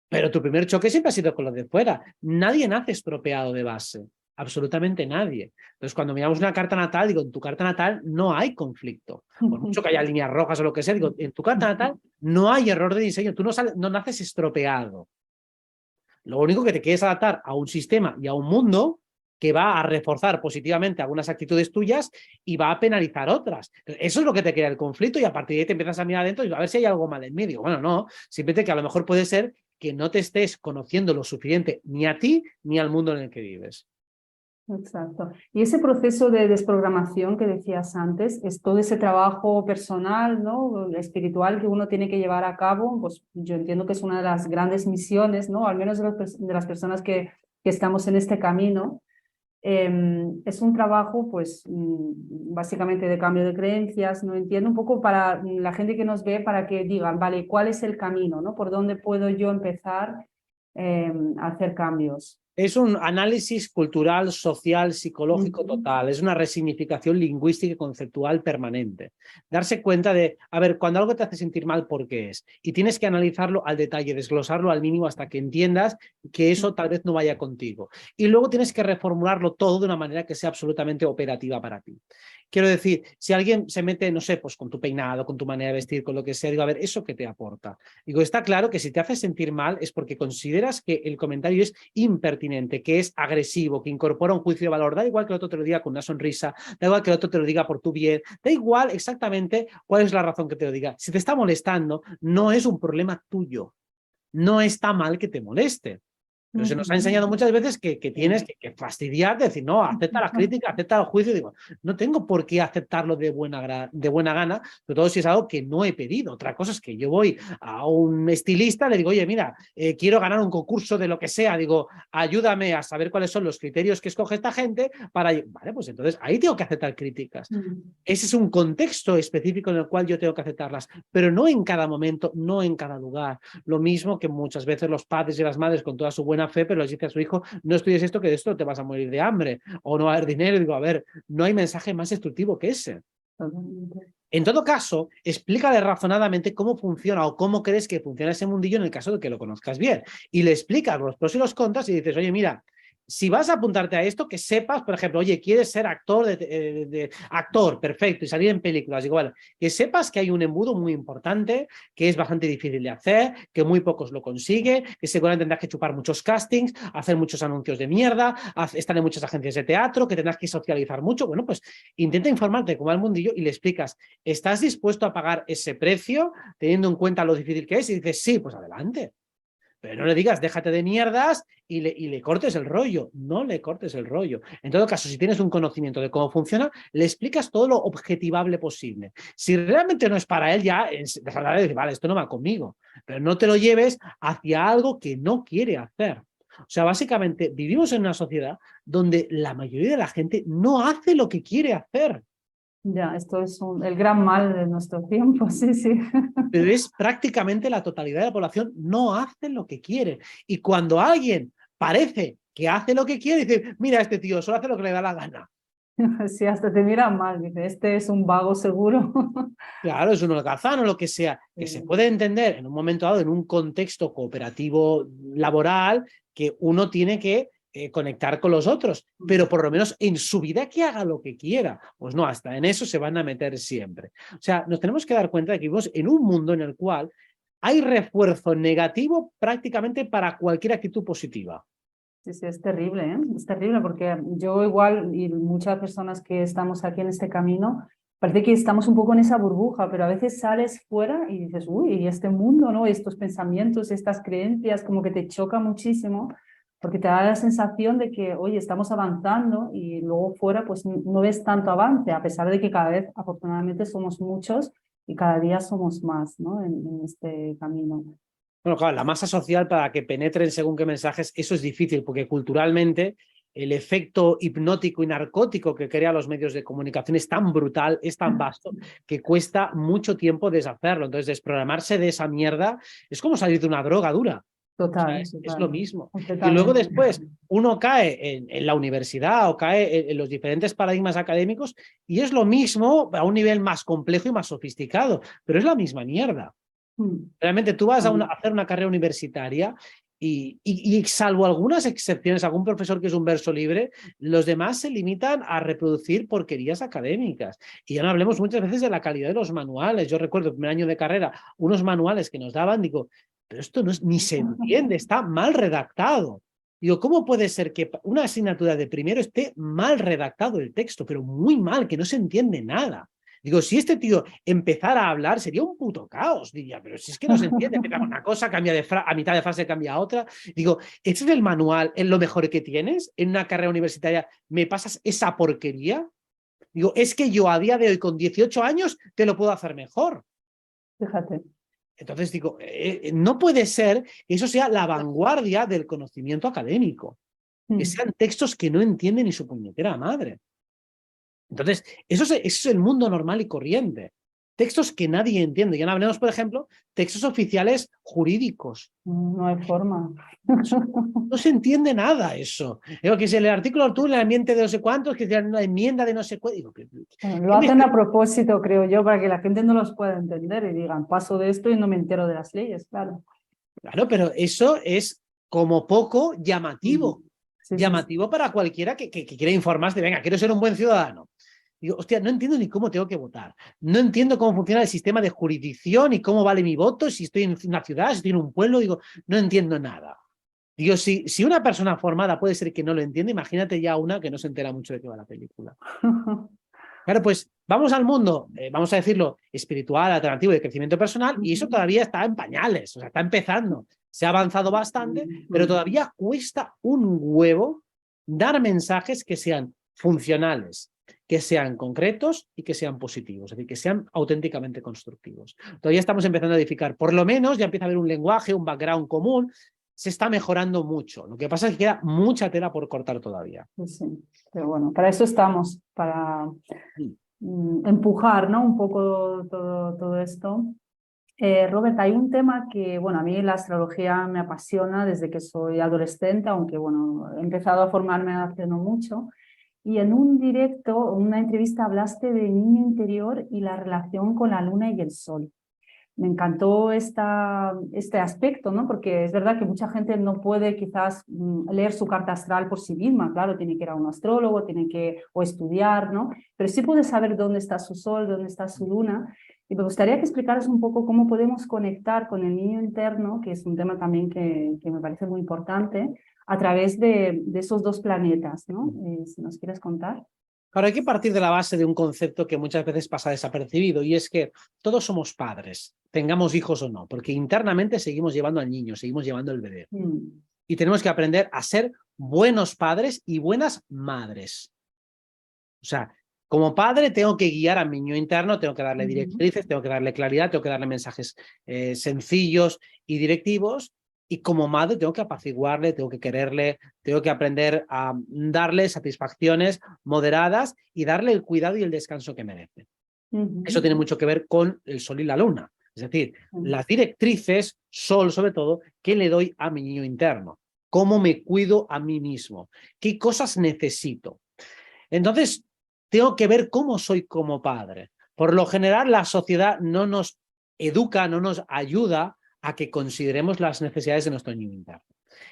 Pero tu primer choque siempre ha sido con lo de fuera. Nadie nace estropeado de base. Absolutamente nadie. Entonces, cuando miramos una carta natal, digo, en tu carta natal no hay conflicto. Por mucho que haya líneas rojas o lo que sea, digo, en tu carta natal no hay error de diseño. Tú no naces estropeado. Lo único que te quieres adaptar a un sistema y a un mundo que va a reforzar positivamente algunas actitudes tuyas y va a penalizar otras. Eso es lo que te crea el conflicto y a partir de ahí te empiezas a mirar adentro y a ver si hay algo mal en mí. Digo, bueno, no, simplemente que a lo mejor puede ser que no te estés conociendo lo suficiente ni a ti ni al mundo en el que vives. Exacto. Y ese proceso de desprogramación que decías antes, es todo ese trabajo personal, ¿no? Espiritual que uno tiene que llevar a cabo, pues yo entiendo que es una de las grandes misiones, ¿no? Al menos de las personas que estamos en este camino. Es un trabajo, pues, básicamente de cambio de creencias, ¿no? Entiendo un poco para la gente que nos ve, para que digan, vale, ¿cuál es el camino, ¿no? ¿Por dónde puedo yo empezar a hacer cambios? Es un análisis cultural, social, psicológico total. Es una resignificación lingüística y conceptual permanente. Darse cuenta de, a ver, cuando algo te hace sentir mal, ¿por qué es? Y tienes que analizarlo al detalle, desglosarlo al mínimo hasta que entiendas que eso tal vez no vaya contigo. Y luego tienes que reformularlo todo de una manera que sea absolutamente operativa para ti. Quiero decir, si alguien se mete, no sé, pues con tu peinado, con tu manera de vestir, con lo que sea, digo, a ver, ¿eso qué te aporta? Digo, está claro que si te hace sentir mal es porque consideras que el comentario es impertinente, que es agresivo, que incorpora un juicio de valor. Da igual que el otro te lo diga con una sonrisa, da igual que el otro te lo diga por tu bien, da igual exactamente cuál es la razón que te lo diga. Si te está molestando, no es un problema tuyo. No está mal que te moleste. Pero se nos ha enseñado muchas veces que tienes que fastidiar, decir, no, acepta las críticas, acepta el juicio. Digo, no tengo por qué aceptarlo de buena gana, sobre todo si es algo que no he pedido. Otra cosa es que yo voy a un estilista, le digo, oye, mira, quiero ganar un concurso de lo que sea, digo, ayúdame a saber cuáles son los criterios que escoge esta gente para... Vale, pues entonces ahí tengo que aceptar críticas. Ese es un contexto específico en el cual yo tengo que aceptarlas, pero no en cada momento, no en cada lugar. Lo mismo que muchas veces los padres y las madres con toda su buena fe, pero les dice a su hijo, no estudies esto, que de esto te vas a morir de hambre o no va a haber dinero. Y digo, a ver, no hay mensaje más destructivo que ese. En todo caso, explícale razonadamente cómo funciona o cómo crees que funciona ese mundillo en el caso de que lo conozcas bien. Y le explicas los pros y los contras y dices, oye, mira, si vas a apuntarte a esto, que sepas, por ejemplo, oye, quieres ser actor, actor, perfecto, y salir en películas, igual, que sepas que hay un embudo muy importante, que es bastante difícil de hacer, que muy pocos lo consiguen, que seguramente tendrás que chupar muchos castings, hacer muchos anuncios de mierda, estar en muchas agencias de teatro, que tendrás que socializar mucho. Bueno, pues intenta informarte cómo va el mundillo y le explicas, ¿estás dispuesto a pagar ese precio teniendo en cuenta lo difícil que es? Y dices, sí, pues adelante. Pero no le digas, déjate de mierdas y le cortes el rollo. No le cortes el rollo. En todo caso, si tienes un conocimiento de cómo funciona, le explicas todo lo objetivable posible. Si realmente no es para él, ya dejará de decir, vale, esto no va conmigo. Pero no te lo lleves hacia algo que no quiere hacer. O sea, básicamente vivimos en una sociedad donde la mayoría de la gente no hace lo que quiere hacer. Ya, esto es el gran mal de nuestro tiempo, sí, sí. Pero es prácticamente la totalidad de la población no hace lo que quiere. Y cuando alguien parece que hace lo que quiere, dice, mira, este tío solo hace lo que le da la gana. Sí, hasta te miran mal, dice, este es un vago seguro. Claro, es un holgazán o lo que sea, que se puede entender en un momento dado, en un contexto cooperativo laboral, que uno tiene que conectar con los otros, pero por lo menos en su vida que haga lo que quiera. Pues no, hasta en eso se van a meter siempre. O sea, nos tenemos que dar cuenta de que vivimos en un mundo en el cual hay refuerzo negativo prácticamente para cualquier actitud positiva. Sí, sí, es terrible, ¿eh? Es terrible porque yo igual y muchas personas que estamos aquí en este camino, parece que estamos un poco en esa burbuja, pero a veces sales fuera y dices, uy, y este mundo, ¿no? Estos pensamientos, estas creencias, como que te choca muchísimo, porque te da la sensación de que, oye, estamos avanzando y luego fuera pues no ves tanto avance, a pesar de que cada vez afortunadamente somos muchos y cada día somos más, ¿no? En este camino. Bueno, claro, la masa social para que penetren según qué mensajes, eso es difícil, porque culturalmente el efecto hipnótico y narcótico que crea los medios de comunicación es tan brutal, es tan vasto, que cuesta mucho tiempo deshacerlo. Entonces, desprogramarse de esa mierda es como salir de una droga dura. O sea, Total, es lo total, mismo. Y luego completamente. después uno cae en la universidad o cae en los diferentes paradigmas académicos y es lo mismo a un nivel más complejo y más sofisticado, pero es la misma mierda. Realmente tú vas a hacer una carrera universitaria y salvo algunas excepciones, algún profesor que es un verso libre, los demás se limitan a reproducir porquerías académicas. Y ya no hablemos muchas veces de la calidad de los manuales. Yo recuerdo el primer año de carrera, unos manuales que nos daban, digo, pero esto no es, ni se entiende, está mal redactado. Digo, ¿cómo puede ser que una asignatura de primero esté mal redactado el texto, pero muy mal, que no se entiende nada? Digo, si este tío empezara a hablar, sería un puto caos. Diría, pero si es que no se entiende, empieza con una cosa, cambia a mitad de frase cambia a otra. Digo, ¿este es el manual, es lo mejor que tienes en una carrera universitaria? ¿Me pasas esa porquería? Digo, es que yo a día de hoy, con 18 años, te lo puedo hacer mejor. Fíjate. Entonces digo, no puede ser que eso sea la vanguardia del conocimiento académico, que sean textos que no entiende ni su puñetera madre. Entonces, eso es el mundo normal y corriente. Textos que nadie entiende. Ya no hablemos, por ejemplo, textos oficiales jurídicos. No hay forma. No se entiende nada eso. Digo, que si el artículo tú, el ambiente de no sé cuántos, que sea una enmienda de no sé cuánto. Digo, Lo hacen a propósito, creo yo, para que la gente no los pueda entender y digan, paso de esto y no me entero de las leyes, claro. Claro, pero eso es como poco llamativo. Sí, sí, sí. Llamativo para cualquiera que quiera informarse de, venga, quiero ser un buen ciudadano. Digo, hostia, no entiendo ni cómo tengo que votar. No entiendo cómo funciona el sistema de jurisdicción y cómo vale mi voto, si estoy en una ciudad, si estoy en un pueblo. Digo, no entiendo nada. Digo, si una persona formada puede ser que no lo entiende, imagínate ya una que no se entera mucho de qué va la película. Claro, pues vamos al mundo, vamos a decirlo, espiritual, alternativo de crecimiento personal, y eso todavía está en pañales, o sea, está empezando. Se ha avanzado bastante, pero todavía cuesta un huevo dar mensajes que sean funcionales, que sean concretos y que sean positivos, es decir, que sean auténticamente constructivos. Todavía estamos empezando a edificar, por lo menos ya empieza a haber un lenguaje, un background común, se está mejorando mucho. Lo que pasa es que queda mucha tela por cortar todavía. Sí, pero bueno, para eso estamos, para empujar, ¿no? Un poco todo esto. Robert, hay un tema que, bueno, a mí la astrología me apasiona desde que soy adolescente, aunque, bueno, he empezado a formarme hace no mucho. Y en un directo, una entrevista, hablaste de niño interior y la relación con la luna y el sol. Me encantó este aspecto, ¿no? Porque es verdad que mucha gente no puede quizás leer su carta astral por sí misma, claro, tiene que ir a un astrólogo, tiene que o estudiar, ¿no? Pero sí puede saber dónde está su sol, dónde está su luna. Y me gustaría que explicaras un poco cómo podemos conectar con el niño interno, que es un tema también que me parece muy importante, a través de esos dos planetas, ¿no? Si nos quieres contar. Ahora hay que partir de la base de un concepto que muchas veces pasa desapercibido y es que todos somos padres, tengamos hijos o no, porque internamente seguimos llevando al niño, seguimos llevando al bebé. Y tenemos que aprender a ser buenos padres y buenas madres. O sea, como padre tengo que guiar a mi niño interno, tengo que darle directrices, tengo que darle claridad, tengo que darle mensajes sencillos y directivos. Y como madre tengo que apaciguarle, tengo que quererle, tengo que aprender a darle satisfacciones moderadas y darle el cuidado y el descanso que merece. Eso tiene mucho que ver con el sol y la luna. Es decir, las directrices, sol sobre todo, que le doy a mi niño interno. Cómo me cuido a mí mismo. ¿Qué cosas necesito? Entonces, tengo que ver cómo soy como padre. Por lo general, la sociedad no nos educa, no nos ayuda a que consideremos las necesidades de nuestro niño interno.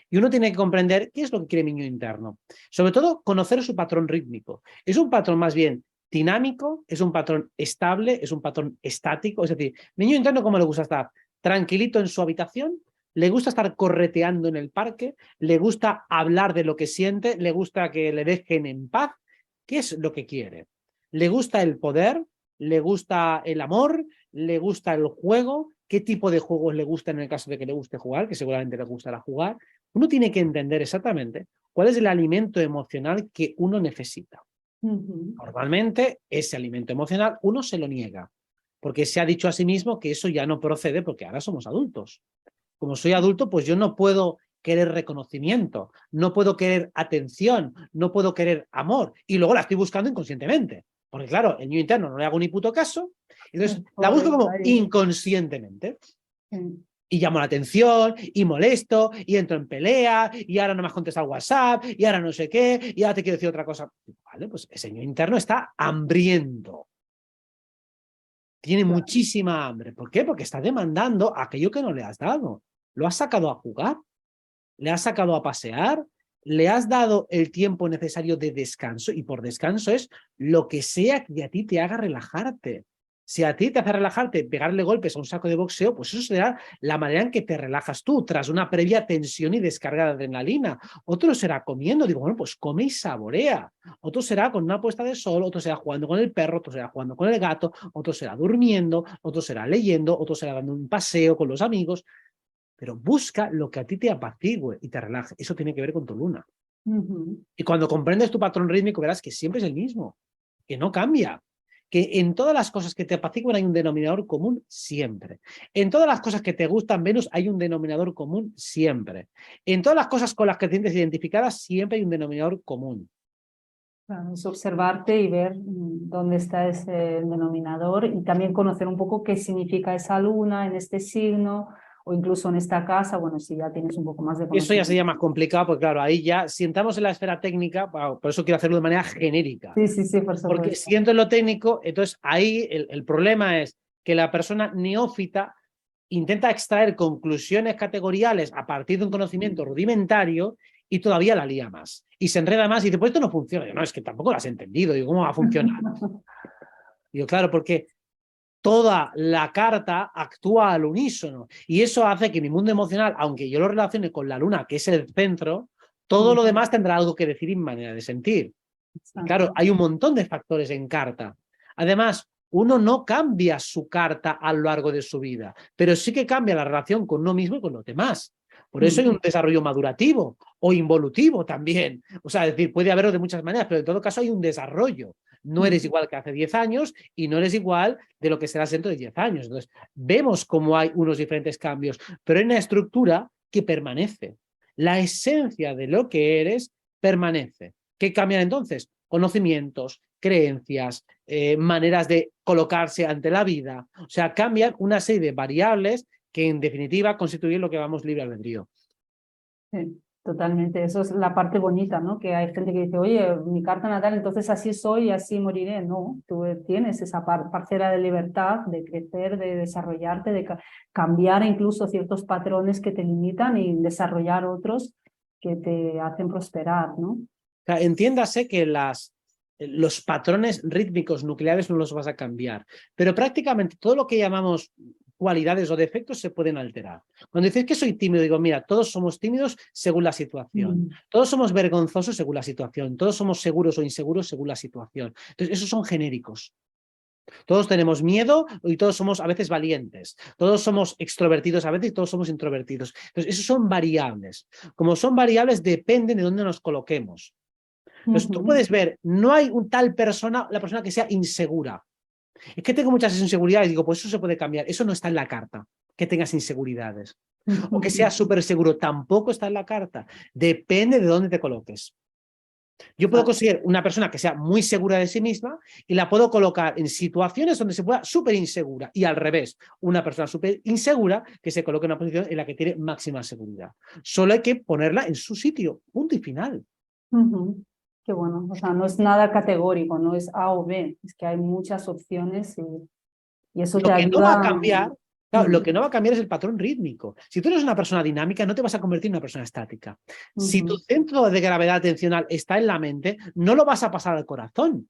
Y uno tiene que comprender qué es lo que quiere mi niño interno. Sobre todo, conocer su patrón rítmico. Es un patrón más bien dinámico, es un patrón estable, es un patrón estático. Es decir, mi niño interno, ¿cómo le gusta estar? Tranquilito en su habitación, le gusta estar correteando en el parque, le gusta hablar de lo que siente, le gusta que le dejen en paz. ¿Qué es lo que quiere? ¿Le gusta el poder? ¿Le gusta el amor? ¿Le gusta el juego? ¿Qué tipo de juegos le gusta en el caso de que le guste jugar? Que seguramente le gustará jugar. Uno tiene que entender exactamente cuál es el alimento emocional que uno necesita. Normalmente ese alimento emocional uno se lo niega, porque se ha dicho a sí mismo que eso ya no procede porque ahora somos adultos. Como soy adulto, pues yo no puedo querer reconocimiento, no puedo querer atención, no puedo querer amor, y luego la estoy buscando inconscientemente. Porque claro, el niño interno no le hago ni puto caso, entonces la busco como inconscientemente. Y llamo la atención, y molesto, y entro en pelea, y ahora no me has contestado WhatsApp, y ahora no sé qué, y ahora te quiero decir otra cosa. Vale, pues ese niño interno está hambriento. Tiene muchísima hambre. ¿Por qué? Porque está demandando aquello que no le has dado. Lo has sacado a jugar, le has sacado a pasear, le has dado el tiempo necesario de descanso, y por descanso es lo que sea que a ti te haga relajarte. Si a ti te hace relajarte pegarle golpes a un saco de boxeo, pues eso será la manera en que te relajas tú, tras una previa tensión y descarga de adrenalina. Otro será comiendo, digo, bueno, pues come y saborea. Otro será con una puesta de sol, otro será jugando con el perro, otro será jugando con el gato, otro será durmiendo, otro será leyendo, otro será dando un paseo con los amigos. Pero busca lo que a ti te apacigüe y te relaje. Eso tiene que ver con tu luna. Y cuando comprendes tu patrón rítmico, verás que siempre es el mismo, que no cambia. Que en todas las cosas que te apacigüen hay un denominador común siempre. En todas las cosas que te gustan Venus hay un denominador común siempre. En todas las cosas con las que te sientes identificadas siempre hay un denominador común. Claro, es observarte y ver dónde está ese denominador y también conocer un poco qué significa esa luna en este signo o incluso en esta casa, bueno, si ya tienes un poco más de Eso ya conocimiento. sería más complicado, porque claro, ahí ya, si entramos en la esfera técnica, por eso quiero hacerlo de manera genérica. Sí, sí, sí, por Porque supuesto. si entro en lo técnico, entonces ahí el problema es que la persona neófita intenta extraer conclusiones categoriales a partir de un conocimiento rudimentario y todavía la lía más. Y se enreda más y dice, pues esto no funciona. Yo, no, es que tampoco lo has entendido. Digo, ¿cómo va a funcionar? Digo, claro, porque toda la carta actúa al unísono y eso hace que mi mundo emocional, aunque yo lo relacione con la luna, que es el centro, todo lo demás tendrá algo que decir y manera de sentir. Y claro, hay un montón de factores en carta. Además, uno no cambia su carta a lo largo de su vida, pero sí que cambia la relación con uno mismo y con los demás. Por eso hay un desarrollo madurativo o involutivo también. O sea, es decir, puede haberlo de muchas maneras, pero en todo caso hay un desarrollo. No eres igual que hace 10 años y no eres igual de lo que serás dentro de 10 años. Entonces, vemos cómo hay unos diferentes cambios, pero hay una estructura que permanece. La esencia de lo que eres permanece. ¿Qué cambian entonces? Conocimientos, creencias, maneras de colocarse ante la vida. O sea, cambian una serie de variables que en definitiva constituyen lo que llamamos libre albedrío. Sí. Totalmente, eso es la parte bonita, ¿no? Que hay gente que dice, oye, mi carta natal, entonces así soy y así moriré. No, tú tienes esa parcela de libertad, de crecer, de desarrollarte, de cambiar incluso ciertos patrones que te limitan y desarrollar otros que te hacen prosperar, ¿no? Sea, entiéndase que los patrones rítmicos nucleares no los vas a cambiar, pero prácticamente todo lo que llamamos cualidades o defectos se pueden alterar. Cuando dices que soy tímido, digo, mira, todos somos tímidos según la situación, todos somos vergonzosos según la situación, todos somos seguros o inseguros según la situación. Entonces, esos son genéricos. Todos tenemos miedo y todos somos a veces valientes. Todos somos extrovertidos a veces y todos somos introvertidos. Entonces, esos son variables. Como son variables, dependen de dónde nos coloquemos. Entonces, tú puedes ver, no hay un tal persona, la persona que sea insegura. Es que tengo muchas inseguridades, digo, pues eso se puede cambiar. Eso no está en la carta, que tengas inseguridades. O que seas súper seguro, tampoco está en la carta. Depende de dónde te coloques. Yo puedo conseguir una persona que sea muy segura de sí misma y la puedo colocar en situaciones donde se pueda súper insegura. Y al revés, una persona súper insegura que se coloque en una posición en la que tiene máxima seguridad. Solo hay que ponerla en su sitio, punto y final. Qué bueno, o sea, no es nada categórico, no es A o B, es que hay muchas opciones y eso te Lo que no va a ayuda. cambiar, claro, lo que no va a cambiar es el patrón rítmico. Si tú eres una persona dinámica, no te vas a convertir en una persona estática. Si tu centro de gravedad atencional está en la mente, no lo vas a pasar al corazón.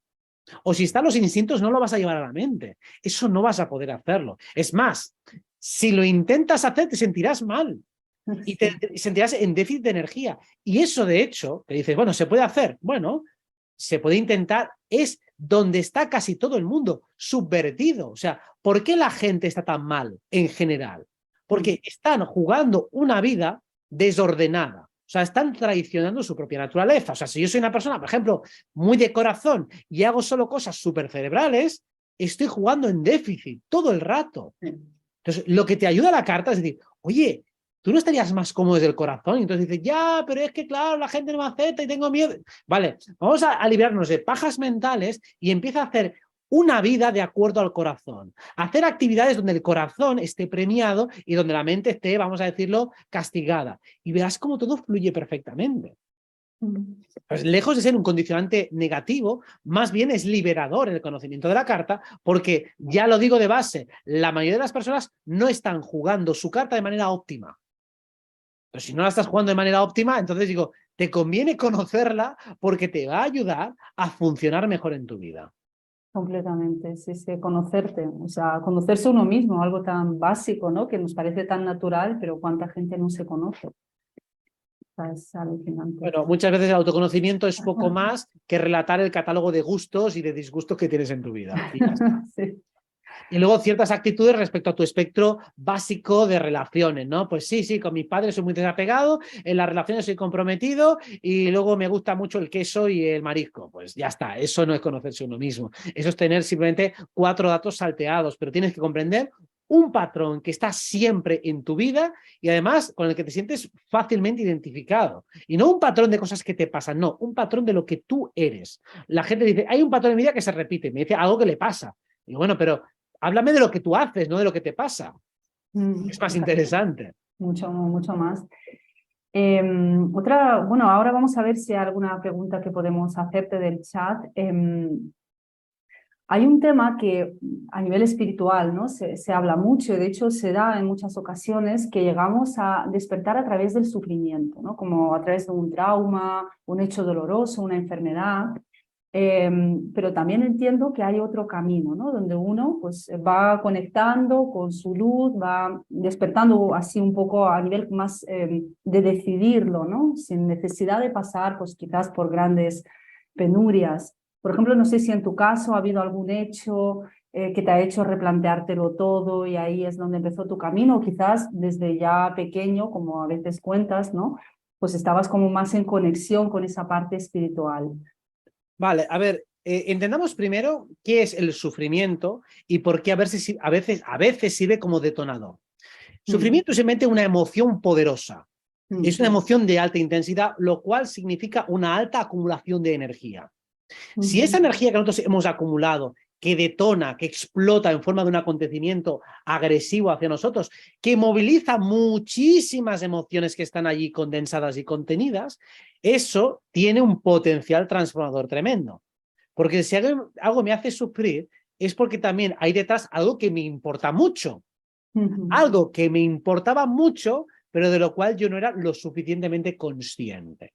O si están los instintos, no lo vas a llevar a la mente. Eso no vas a poder hacerlo. Es más, si lo intentas hacer, te sentirás mal. Y te sentirás en déficit de energía. Y eso, de hecho, que dices, bueno, ¿se puede hacer? Bueno, se puede intentar, es donde está casi todo el mundo, subvertido. O sea, ¿por qué la gente está tan mal en general? Porque están jugando una vida desordenada. O sea, están traicionando su propia naturaleza. O sea, si yo soy una persona, por ejemplo, muy de corazón y hago solo cosas súper cerebrales, estoy jugando en déficit todo el rato. Entonces, lo que te ayuda a la carta es decir, oye, ¿tú no estarías más cómodo desde el corazón? Y entonces dices, ya, pero es que claro, la gente no me acepta y tengo miedo. Vale, vamos a librarnos de pajas mentales y empieza a hacer una vida de acuerdo al corazón. Hacer actividades donde el corazón esté premiado y donde la mente esté, vamos a decirlo, castigada. Y verás cómo todo fluye perfectamente. Pues lejos de ser un condicionante negativo, más bien es liberador el conocimiento de la carta, porque ya lo digo de base, la mayoría de las personas no están jugando su carta de manera óptima. Pero si no la estás jugando de manera óptima, entonces digo, te conviene conocerla porque te va a ayudar a funcionar mejor en tu vida. Completamente, sí, sí, conocerte, o sea, conocerse uno mismo, algo tan básico, ¿no? Que nos parece tan natural, pero cuánta gente no se conoce. O sea, es alucinante. Bueno, muchas veces el autoconocimiento es poco más que relatar el catálogo de gustos y de disgustos que tienes en tu vida. Y ya está. Sí. Y luego ciertas actitudes respecto a tu espectro básico de relaciones, ¿no? Pues sí, con mi padre soy muy desapegado, en las relaciones soy comprometido y luego me gusta mucho el queso y el marisco. Pues ya está, eso no es conocerse uno mismo. Eso es tener simplemente 4 datos salteados, pero tienes que comprender un patrón que está siempre en tu vida y además con el que te sientes fácilmente identificado. Y no un patrón de cosas que te pasan, no, un patrón de lo que tú eres. La gente dice, hay un patrón en mi vida que se repite, me dice algo que le pasa. Y bueno, pero háblame de lo que tú haces, no de lo que te pasa. Es más interesante. Mucho, mucho más. Bueno, ahora vamos a ver si hay alguna pregunta que podemos hacerte del chat. Hay un tema que a nivel espiritual, ¿no? Se habla mucho, y de hecho se da en muchas ocasiones que llegamos a despertar a través del sufrimiento, ¿no? Como a través de un trauma, un hecho doloroso, una enfermedad. Pero también entiendo que hay otro camino, ¿no? Donde uno pues, va conectando con su luz, va despertando así un poco a nivel más de decidirlo, ¿no? Sin necesidad de pasar pues, quizás por grandes penurias. Por ejemplo, no sé si en tu caso ha habido algún hecho que te ha hecho replanteártelo todo y ahí es donde empezó tu camino, o quizás desde ya pequeño, como a veces cuentas, ¿no? Pues estabas como más en conexión con esa parte espiritual. Vale, a ver, entendamos primero qué es el sufrimiento y por qué a veces sirve como detonador. Sufrimiento es simplemente una emoción poderosa. Es una emoción de alta intensidad, lo cual significa una alta acumulación de energía. Si esa energía que nosotros hemos acumulado que detona, que explota en forma de un acontecimiento agresivo hacia nosotros, que moviliza muchísimas emociones que están allí condensadas y contenidas, eso tiene un potencial transformador tremendo. Porque si algo me hace sufrir es porque también hay detrás algo que me importa mucho. Algo que me importaba mucho, pero de lo cual yo no era lo suficientemente consciente.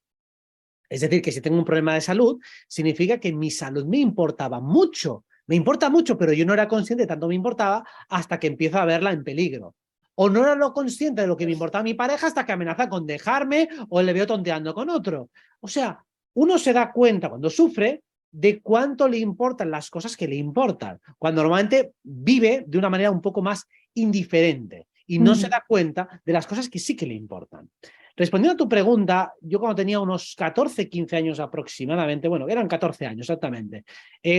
Es decir, que si tengo un problema de salud, significa que mi salud me importaba mucho. Me importa mucho, pero yo no era consciente de tanto me importaba hasta que empiezo a verla en peligro. O no era lo consciente de lo que me importaba a mi pareja hasta que amenaza con dejarme o le veo tonteando con otro. O sea, uno se da cuenta cuando sufre de cuánto le importan las cosas que le importan, cuando normalmente vive de una manera un poco más indiferente y no se da cuenta de las cosas que sí que le importan. Respondiendo a tu pregunta, yo cuando tenía unos 14, 15 años aproximadamente, bueno, eran 14 años exactamente,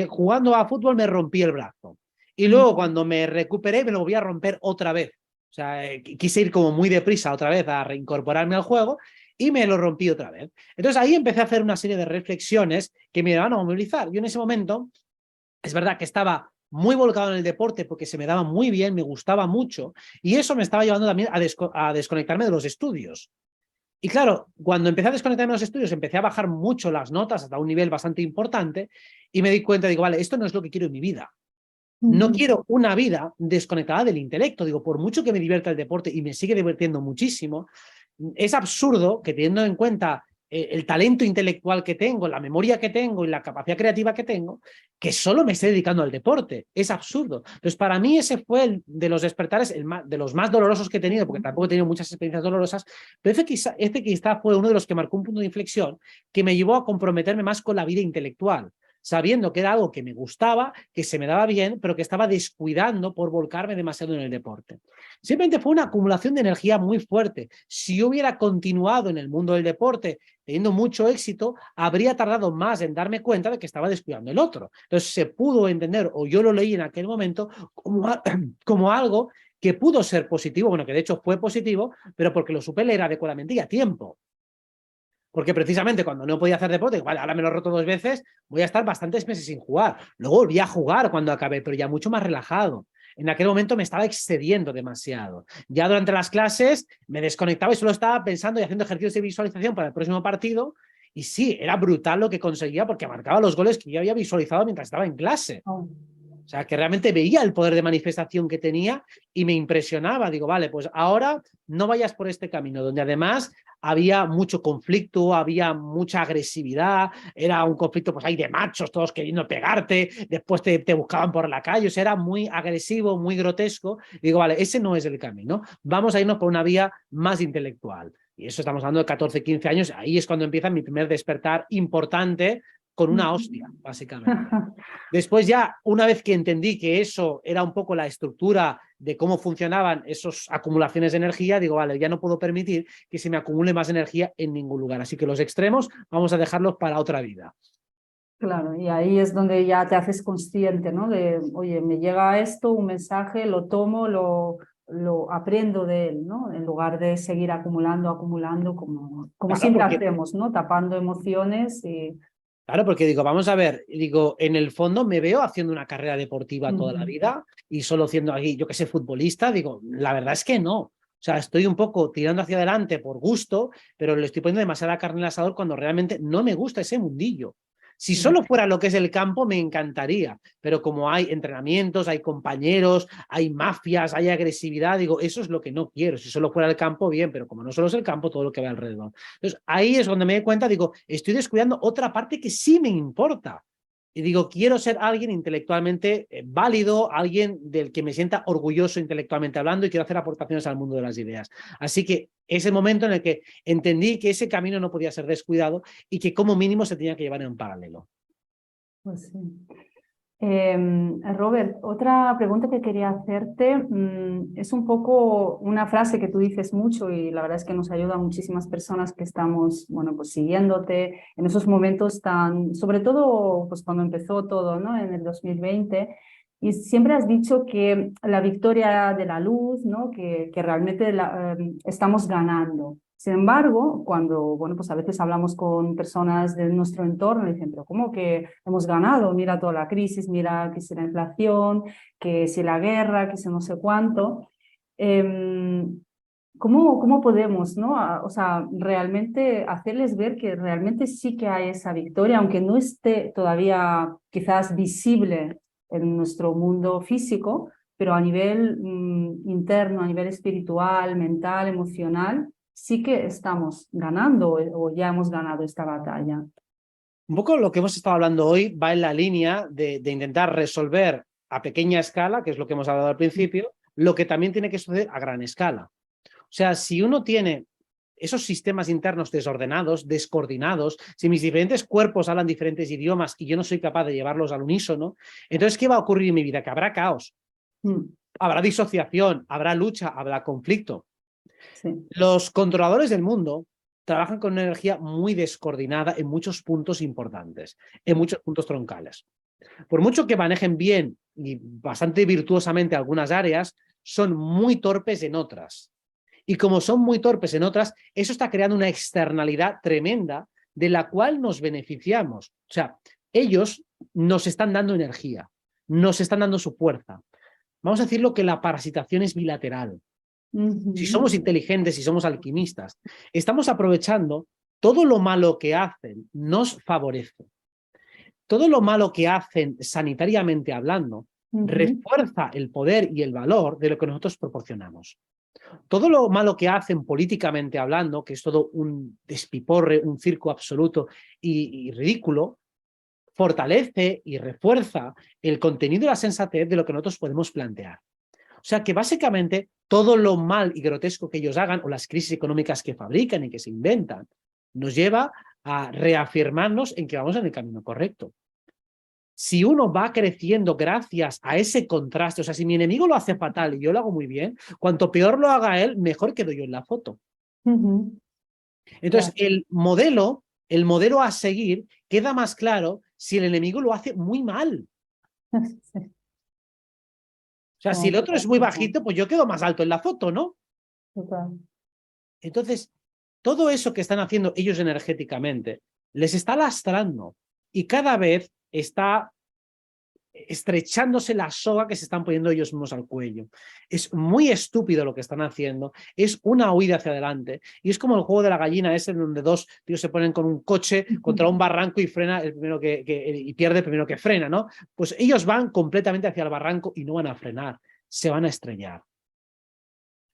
jugando a fútbol me rompí el brazo. Y luego cuando me recuperé me lo volví a romper otra vez. O sea, quise ir como muy deprisa otra vez a reincorporarme al juego y me lo rompí otra vez. Entonces ahí empecé a hacer una serie de reflexiones que me iban a movilizar. Yo en ese momento, es verdad que estaba muy volcado en el deporte porque se me daba muy bien, me gustaba mucho y eso me estaba llevando también a desconectarme de los estudios. Y claro, cuando empecé a desconectarme de los estudios, empecé a bajar mucho las notas hasta un nivel bastante importante y me di cuenta, digo, vale, esto no es lo que quiero en mi vida. No quiero una vida desconectada del intelecto. Digo, por mucho que me divierta el deporte y me sigue divirtiendo muchísimo, es absurdo que teniendo en cuenta el talento intelectual que tengo, la memoria que tengo y la capacidad creativa que tengo, que solo me esté dedicando al deporte. Es absurdo. Entonces, para mí ese fue de los despertares, de los más dolorosos que he tenido, porque tampoco he tenido muchas experiencias dolorosas, pero este quizá fue uno de los que marcó un punto de inflexión que me llevó a comprometerme más con la vida intelectual, sabiendo que era algo que me gustaba, que se me daba bien, pero que estaba descuidando por volcarme demasiado en el deporte. Simplemente fue una acumulación de energía muy fuerte. Si yo hubiera continuado en el mundo del deporte teniendo mucho éxito, habría tardado más en darme cuenta de que estaba descuidando el otro. Entonces se pudo entender, o yo lo leí en aquel momento, como algo que pudo ser positivo, bueno, que de hecho fue positivo, pero porque lo supe leer adecuadamente y a tiempo. Porque precisamente cuando no podía hacer deporte, vale, ahora me lo he roto 2 veces, voy a estar bastantes meses sin jugar. Luego volví a jugar cuando acabé, pero ya mucho más relajado. En aquel momento me estaba excediendo demasiado. Ya durante las clases me desconectaba y solo estaba pensando y haciendo ejercicios de visualización para el próximo partido. Y sí, era brutal lo que conseguía porque marcaba los goles que yo había visualizado mientras estaba en clase. O sea, que realmente veía el poder de manifestación que tenía y me impresionaba. Digo, vale, pues ahora no vayas por este camino, donde además había mucho conflicto, había mucha agresividad, era un conflicto pues ahí de machos, todos queriendo pegarte, después te buscaban por la calle, o sea, era muy agresivo, muy grotesco. Y digo, vale, ese no es el camino, vamos a irnos por una vía más intelectual. Y eso estamos hablando de 14, 15 años, ahí es cuando empieza mi primer despertar importante con una hostia, básicamente. Después ya, una vez que entendí que eso era un poco la estructura de cómo funcionaban esas acumulaciones de energía, digo, vale, ya no puedo permitir que se me acumule más energía en ningún lugar. Así que los extremos vamos a dejarlos para otra vida. Claro, y ahí es donde ya te haces consciente, ¿no? De, oye, me llega esto, un mensaje, lo tomo, lo aprendo de él, ¿no? En lugar de seguir acumulando, acumulando, como Claro, siempre porque hacemos, ¿no? Tapando emociones y... Claro, porque digo, vamos a ver, digo, en el fondo me veo haciendo una carrera deportiva toda la vida y solo siendo aquí, yo que sé, futbolista, digo, la verdad es que no. O sea, estoy un poco tirando hacia adelante por gusto, pero le estoy poniendo demasiada carne al asador cuando realmente no me gusta ese mundillo. Si solo fuera lo que es el campo, me encantaría, pero como hay entrenamientos, hay compañeros, hay mafias, hay agresividad, digo, eso es lo que no quiero. Si solo fuera el campo, bien, pero como no solo es el campo, todo lo que va alrededor. Entonces, ahí es donde me doy cuenta, digo, estoy descuidando otra parte que sí me importa. Y digo, quiero ser alguien intelectualmente válido, alguien del que me sienta orgulloso intelectualmente hablando y quiero hacer aportaciones al mundo de las ideas. Así que es el momento en el que entendí que ese camino no podía ser descuidado y que como mínimo se tenía que llevar en paralelo. Pues sí. Robert, otra pregunta que quería hacerte es un poco una frase que tú dices mucho y la verdad es que nos ayuda a muchísimas personas que estamos, bueno, pues siguiéndote en esos momentos tan, sobre todo pues cuando empezó todo, ¿no? En el 2020 y siempre has dicho que la victoria de la luz, ¿no? Que realmente estamos ganando. Sin embargo, cuando, bueno, pues a veces hablamos con personas de nuestro entorno y dicen, pero ¿cómo que hemos ganado? Mira toda la crisis, mira que si la inflación, que si la guerra, que si no sé cuánto. ¿Cómo podemos, ¿no? O sea, realmente hacerles ver que realmente sí que hay esa victoria, aunque no esté todavía quizás visible en nuestro mundo físico, pero a nivel interno, a nivel espiritual, mental, emocional, sí que estamos ganando o ya hemos ganado esta batalla. Un poco lo que hemos estado hablando hoy va en la línea de intentar resolver a pequeña escala, que es lo que hemos hablado al principio, lo que también tiene que suceder a gran escala. O sea, si uno tiene esos sistemas internos desordenados, descoordinados, si mis diferentes cuerpos hablan diferentes idiomas y yo no soy capaz de llevarlos al unísono, entonces, ¿qué va a ocurrir en mi vida? Que habrá caos, habrá disociación, habrá lucha, habrá conflicto. Sí. Los controladores del mundo trabajan con una energía muy descoordinada en muchos puntos importantes, en muchos puntos troncales. Por mucho que manejen bien y bastante virtuosamente algunas áreas, son muy torpes en otras. Y como son muy torpes en otras, eso está creando una externalidad tremenda de la cual nos beneficiamos. O sea, ellos nos están dando energía, nos están dando su fuerza. Vamos a decirlo que la parasitación es bilateral. Si somos inteligentes, si somos alquimistas, estamos aprovechando todo lo malo que hacen, nos favorece. Todo lo malo que hacen sanitariamente hablando, refuerza el poder y el valor de lo que nosotros proporcionamos. Todo lo malo que hacen políticamente hablando, que es todo un despiporre, un circo absoluto y ridículo, fortalece y refuerza el contenido y la sensatez de lo que nosotros podemos plantear. O sea que básicamente todo lo mal y grotesco que ellos hagan o las crisis económicas que fabrican y que se inventan nos lleva a reafirmarnos en que vamos en el camino correcto. Si uno va creciendo gracias a ese contraste, o sea, si mi enemigo lo hace fatal y yo lo hago muy bien, cuanto peor lo haga él, mejor quedo yo en la foto. Entonces, el modelo a seguir queda más claro si el enemigo lo hace muy mal. O sea, si el otro es muy bajito, pues yo quedo más alto en la foto, ¿no? Total. Entonces, todo eso que están haciendo ellos energéticamente les está lastrando y cada vez está estrechándose la soga que se están poniendo ellos mismos al cuello. Es muy estúpido lo que están haciendo, es una huida hacia adelante y es como el juego de la gallina ese en donde dos tíos se ponen con un coche contra un barranco y frena el primero y pierde el primero que frena, ¿no? Pues ellos van completamente hacia el barranco y no van a frenar, se van a estrellar.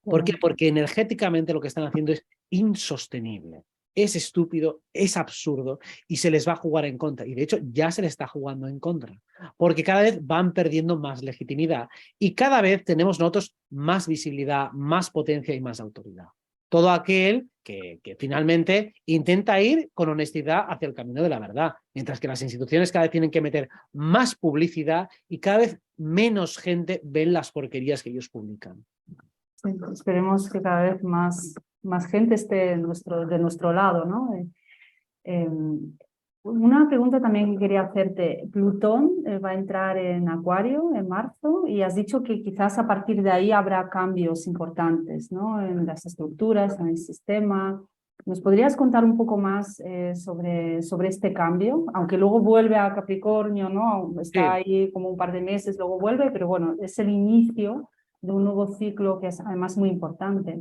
¿Por qué? Porque energéticamente lo que están haciendo es insostenible. Es estúpido, es absurdo y se les va a jugar en contra. Y de hecho ya se les está jugando en contra. Porque cada vez van perdiendo más legitimidad y cada vez tenemos nosotros más visibilidad, más potencia y más autoridad. Todo aquel que finalmente intenta ir con honestidad hacia el camino de la verdad. Mientras que las instituciones cada vez tienen que meter más publicidad y cada vez menos gente ven las porquerías que ellos publican. Sí, esperemos que cada vez más gente esté de nuestro lado, ¿no? Una pregunta también que quería hacerte. Plutón va a entrar en Acuario en marzo y has dicho que quizás a partir de ahí habrá cambios importantes, ¿no? En las estructuras, en el sistema. ¿Nos podrías contar un poco más sobre este cambio? Aunque luego vuelve a Capricornio, ¿no? Está ahí como un par de meses, luego vuelve, pero bueno, es el inicio de un nuevo ciclo que es además muy importante.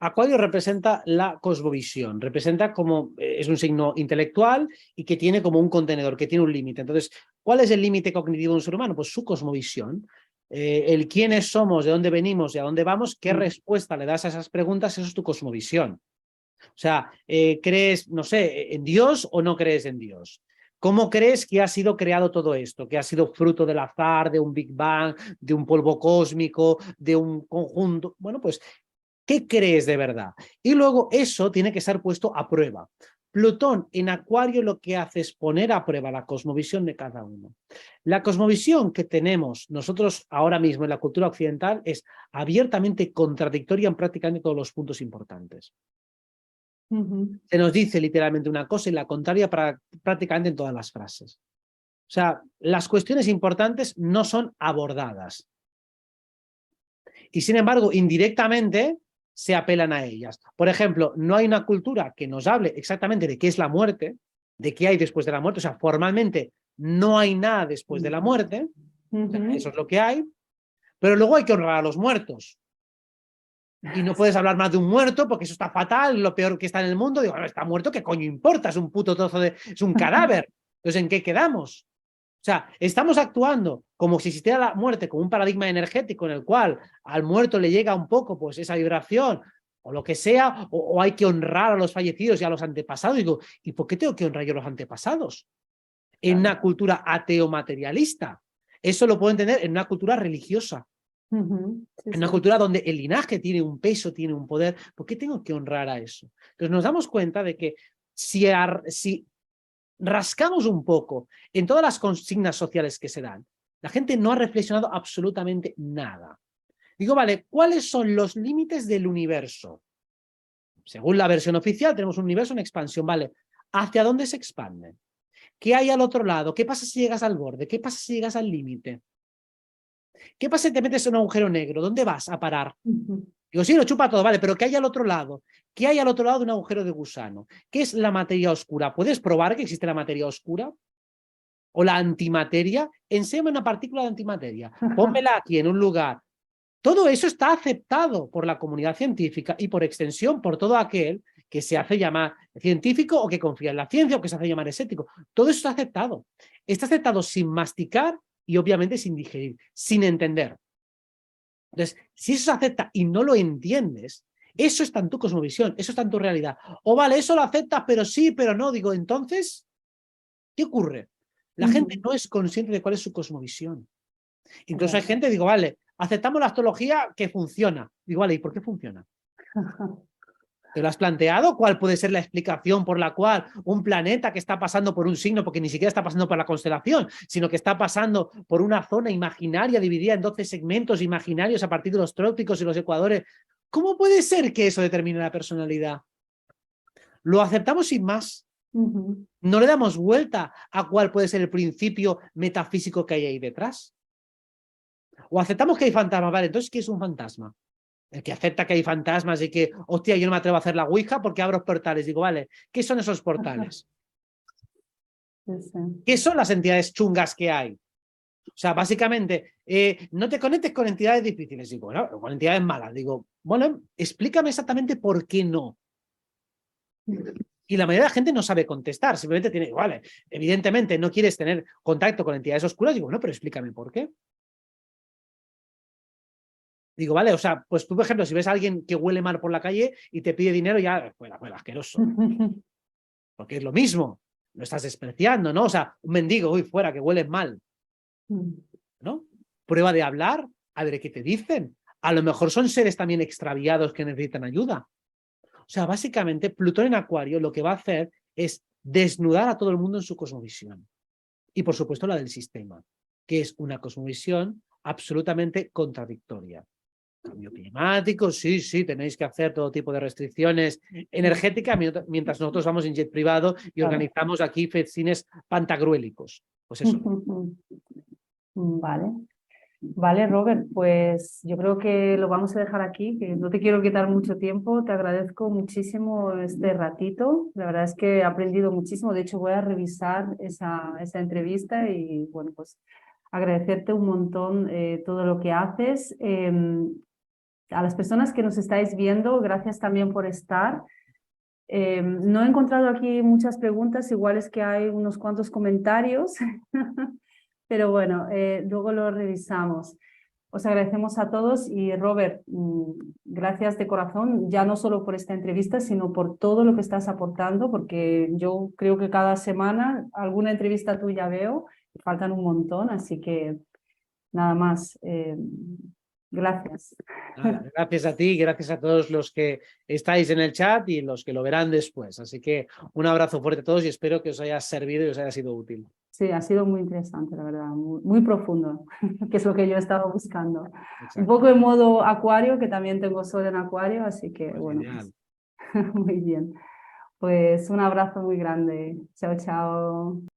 Acuario representa la cosmovisión, representa como es un signo intelectual y que tiene como un contenedor, que tiene un límite. Entonces, ¿cuál es el límite cognitivo de un ser humano? Pues su cosmovisión. El quiénes somos, de dónde venimos y a dónde vamos, qué respuesta le das a esas preguntas, eso es tu cosmovisión. O sea, ¿crees, no sé, en Dios o no crees en Dios? ¿Cómo crees que ha sido creado todo esto? ¿Que ha sido fruto del azar, de un Big Bang, de un polvo cósmico, de un conjunto? Bueno, pues ¿qué crees de verdad? Y luego eso tiene que ser puesto a prueba. Plutón en Acuario lo que hace es poner a prueba la cosmovisión de cada uno. La cosmovisión que tenemos nosotros ahora mismo en la cultura occidental es abiertamente contradictoria en prácticamente todos los puntos importantes. Se nos dice literalmente una cosa y la contraria prácticamente en todas las frases. O sea, las cuestiones importantes no son abordadas. Y sin embargo, indirectamente, se apelan a ellas. Por ejemplo, no hay una cultura que nos hable exactamente de qué es la muerte, de qué hay después de la muerte. O sea, formalmente no hay nada después de la muerte. O sea, eso es lo que hay. Pero luego hay que honrar a los muertos. Y no puedes hablar más de un muerto porque eso está fatal, lo peor que está en el mundo. Digo, no, está muerto, ¿qué coño importa? Es un puto trozo de... es un cadáver. Entonces, ¿en qué quedamos? O sea, estamos actuando como si existiera la muerte como un paradigma energético en el cual al muerto le llega un poco pues esa vibración o lo que sea, o hay que honrar a los fallecidos y a los antepasados. Digo, ¿y por qué tengo que honrar yo a los antepasados? En una cultura ateo-materialista. Eso lo puedo entender en una cultura religiosa. Sí, en una cultura donde el linaje tiene un peso, tiene un poder. ¿Por qué tengo que honrar a eso? Entonces nos damos cuenta de que si rascamos un poco en todas las consignas sociales que se dan, la gente no ha reflexionado absolutamente nada. Digo, vale, ¿cuáles son los límites del universo? Según la versión oficial, tenemos un universo en expansión, ¿vale? ¿Hacia dónde se expande? ¿Qué hay al otro lado? ¿Qué pasa si llegas al borde? ¿Qué pasa si llegas al límite? ¿Qué pasa si te metes en un agujero negro? ¿Dónde vas a parar? Digo, sí, lo chupa todo, vale, pero ¿qué hay al otro lado? ¿Qué hay al otro lado de un agujero de gusano? ¿Qué es la materia oscura? ¿Puedes probar que existe la materia oscura? ¿O la antimateria? Enséñame una partícula de antimateria. Pónmela aquí en un lugar. Todo eso está aceptado por la comunidad científica y por extensión por todo aquel que se hace llamar científico o que confía en la ciencia o que se hace llamar escéptico. Todo eso está aceptado. Está aceptado sin masticar y obviamente sin digerir, sin entender. Entonces, si eso se acepta y no lo entiendes, eso está en tu cosmovisión, eso está en tu realidad. O vale, eso lo aceptas, pero sí, pero no. Digo, entonces, ¿qué ocurre? La gente no es consciente de cuál es su cosmovisión. Incluso hay gente, digo, vale, aceptamos la astrología que funciona. Digo, vale, ¿y por qué funciona? ¿Te lo has planteado? ¿Cuál puede ser la explicación por la cual un planeta que está pasando por un signo, porque ni siquiera está pasando por la constelación, sino que está pasando por una zona imaginaria dividida en 12 segmentos imaginarios a partir de los trópicos y los ecuadores? ¿Cómo puede ser que eso determine la personalidad? Lo aceptamos sin más. No le damos vuelta a cuál puede ser el principio metafísico que hay ahí detrás. O aceptamos que hay fantasmas, vale, entonces, ¿qué es un fantasma? El que acepta que hay fantasmas y que, hostia, yo no me atrevo a hacer la ouija porque abro portales. Digo, vale, ¿qué son esos portales? ¿Qué son las entidades chungas que hay? O sea, básicamente, no te conectes con entidades difíciles. Digo, bueno, con entidades malas. Digo, bueno, explícame exactamente por qué no. Y la mayoría de la gente no sabe contestar. Simplemente tiene, vale, evidentemente no quieres tener contacto con entidades oscuras. Digo, bueno, pero explícame por qué. Digo, vale, o sea, pues tú, por ejemplo, si ves a alguien que huele mal por la calle y te pide dinero, ya, fuera, asqueroso. Porque es lo mismo, lo estás despreciando, ¿no? O sea, un mendigo, uy, fuera, que hueles mal, ¿no? Prueba de hablar, a ver qué te dicen. A lo mejor son seres también extraviados que necesitan ayuda. O sea, básicamente, Plutón en Acuario lo que va a hacer es desnudar a todo el mundo en su cosmovisión. Y, por supuesto, la del sistema, que es una cosmovisión absolutamente contradictoria. Cambio climático, sí, sí, tenéis que hacer todo tipo de restricciones energéticas mientras nosotros vamos en jet privado y organizamos aquí festines pantagruélicos. Pues eso. Vale. Vale, Robert, pues yo creo que lo vamos a dejar aquí, que no te quiero quitar mucho tiempo. Te agradezco muchísimo este ratito. La verdad es que he aprendido muchísimo. De hecho, voy a revisar esa entrevista y, bueno, pues agradecerte un montón todo lo que haces. A las personas que nos estáis viendo, gracias también por estar. No he encontrado aquí muchas preguntas, igual es que hay unos cuantos comentarios, pero bueno, luego lo revisamos. Os agradecemos a todos y Robert, gracias de corazón, ya no solo por esta entrevista, sino por todo lo que estás aportando, porque yo creo que cada semana alguna entrevista tuya veo, faltan un montón, así que nada más. Gracias. Nada, gracias a ti, gracias a todos los que estáis en el chat y los que lo verán después. Así que un abrazo fuerte a todos y espero que os haya servido y os haya sido útil. Sí, ha sido muy interesante, la verdad, muy profundo, que es lo que yo estaba buscando. Exacto. Un poco en modo acuario, que también tengo sol en acuario, así que Pues bueno, genial. muy bien. Pues un abrazo muy grande. Chao, chao.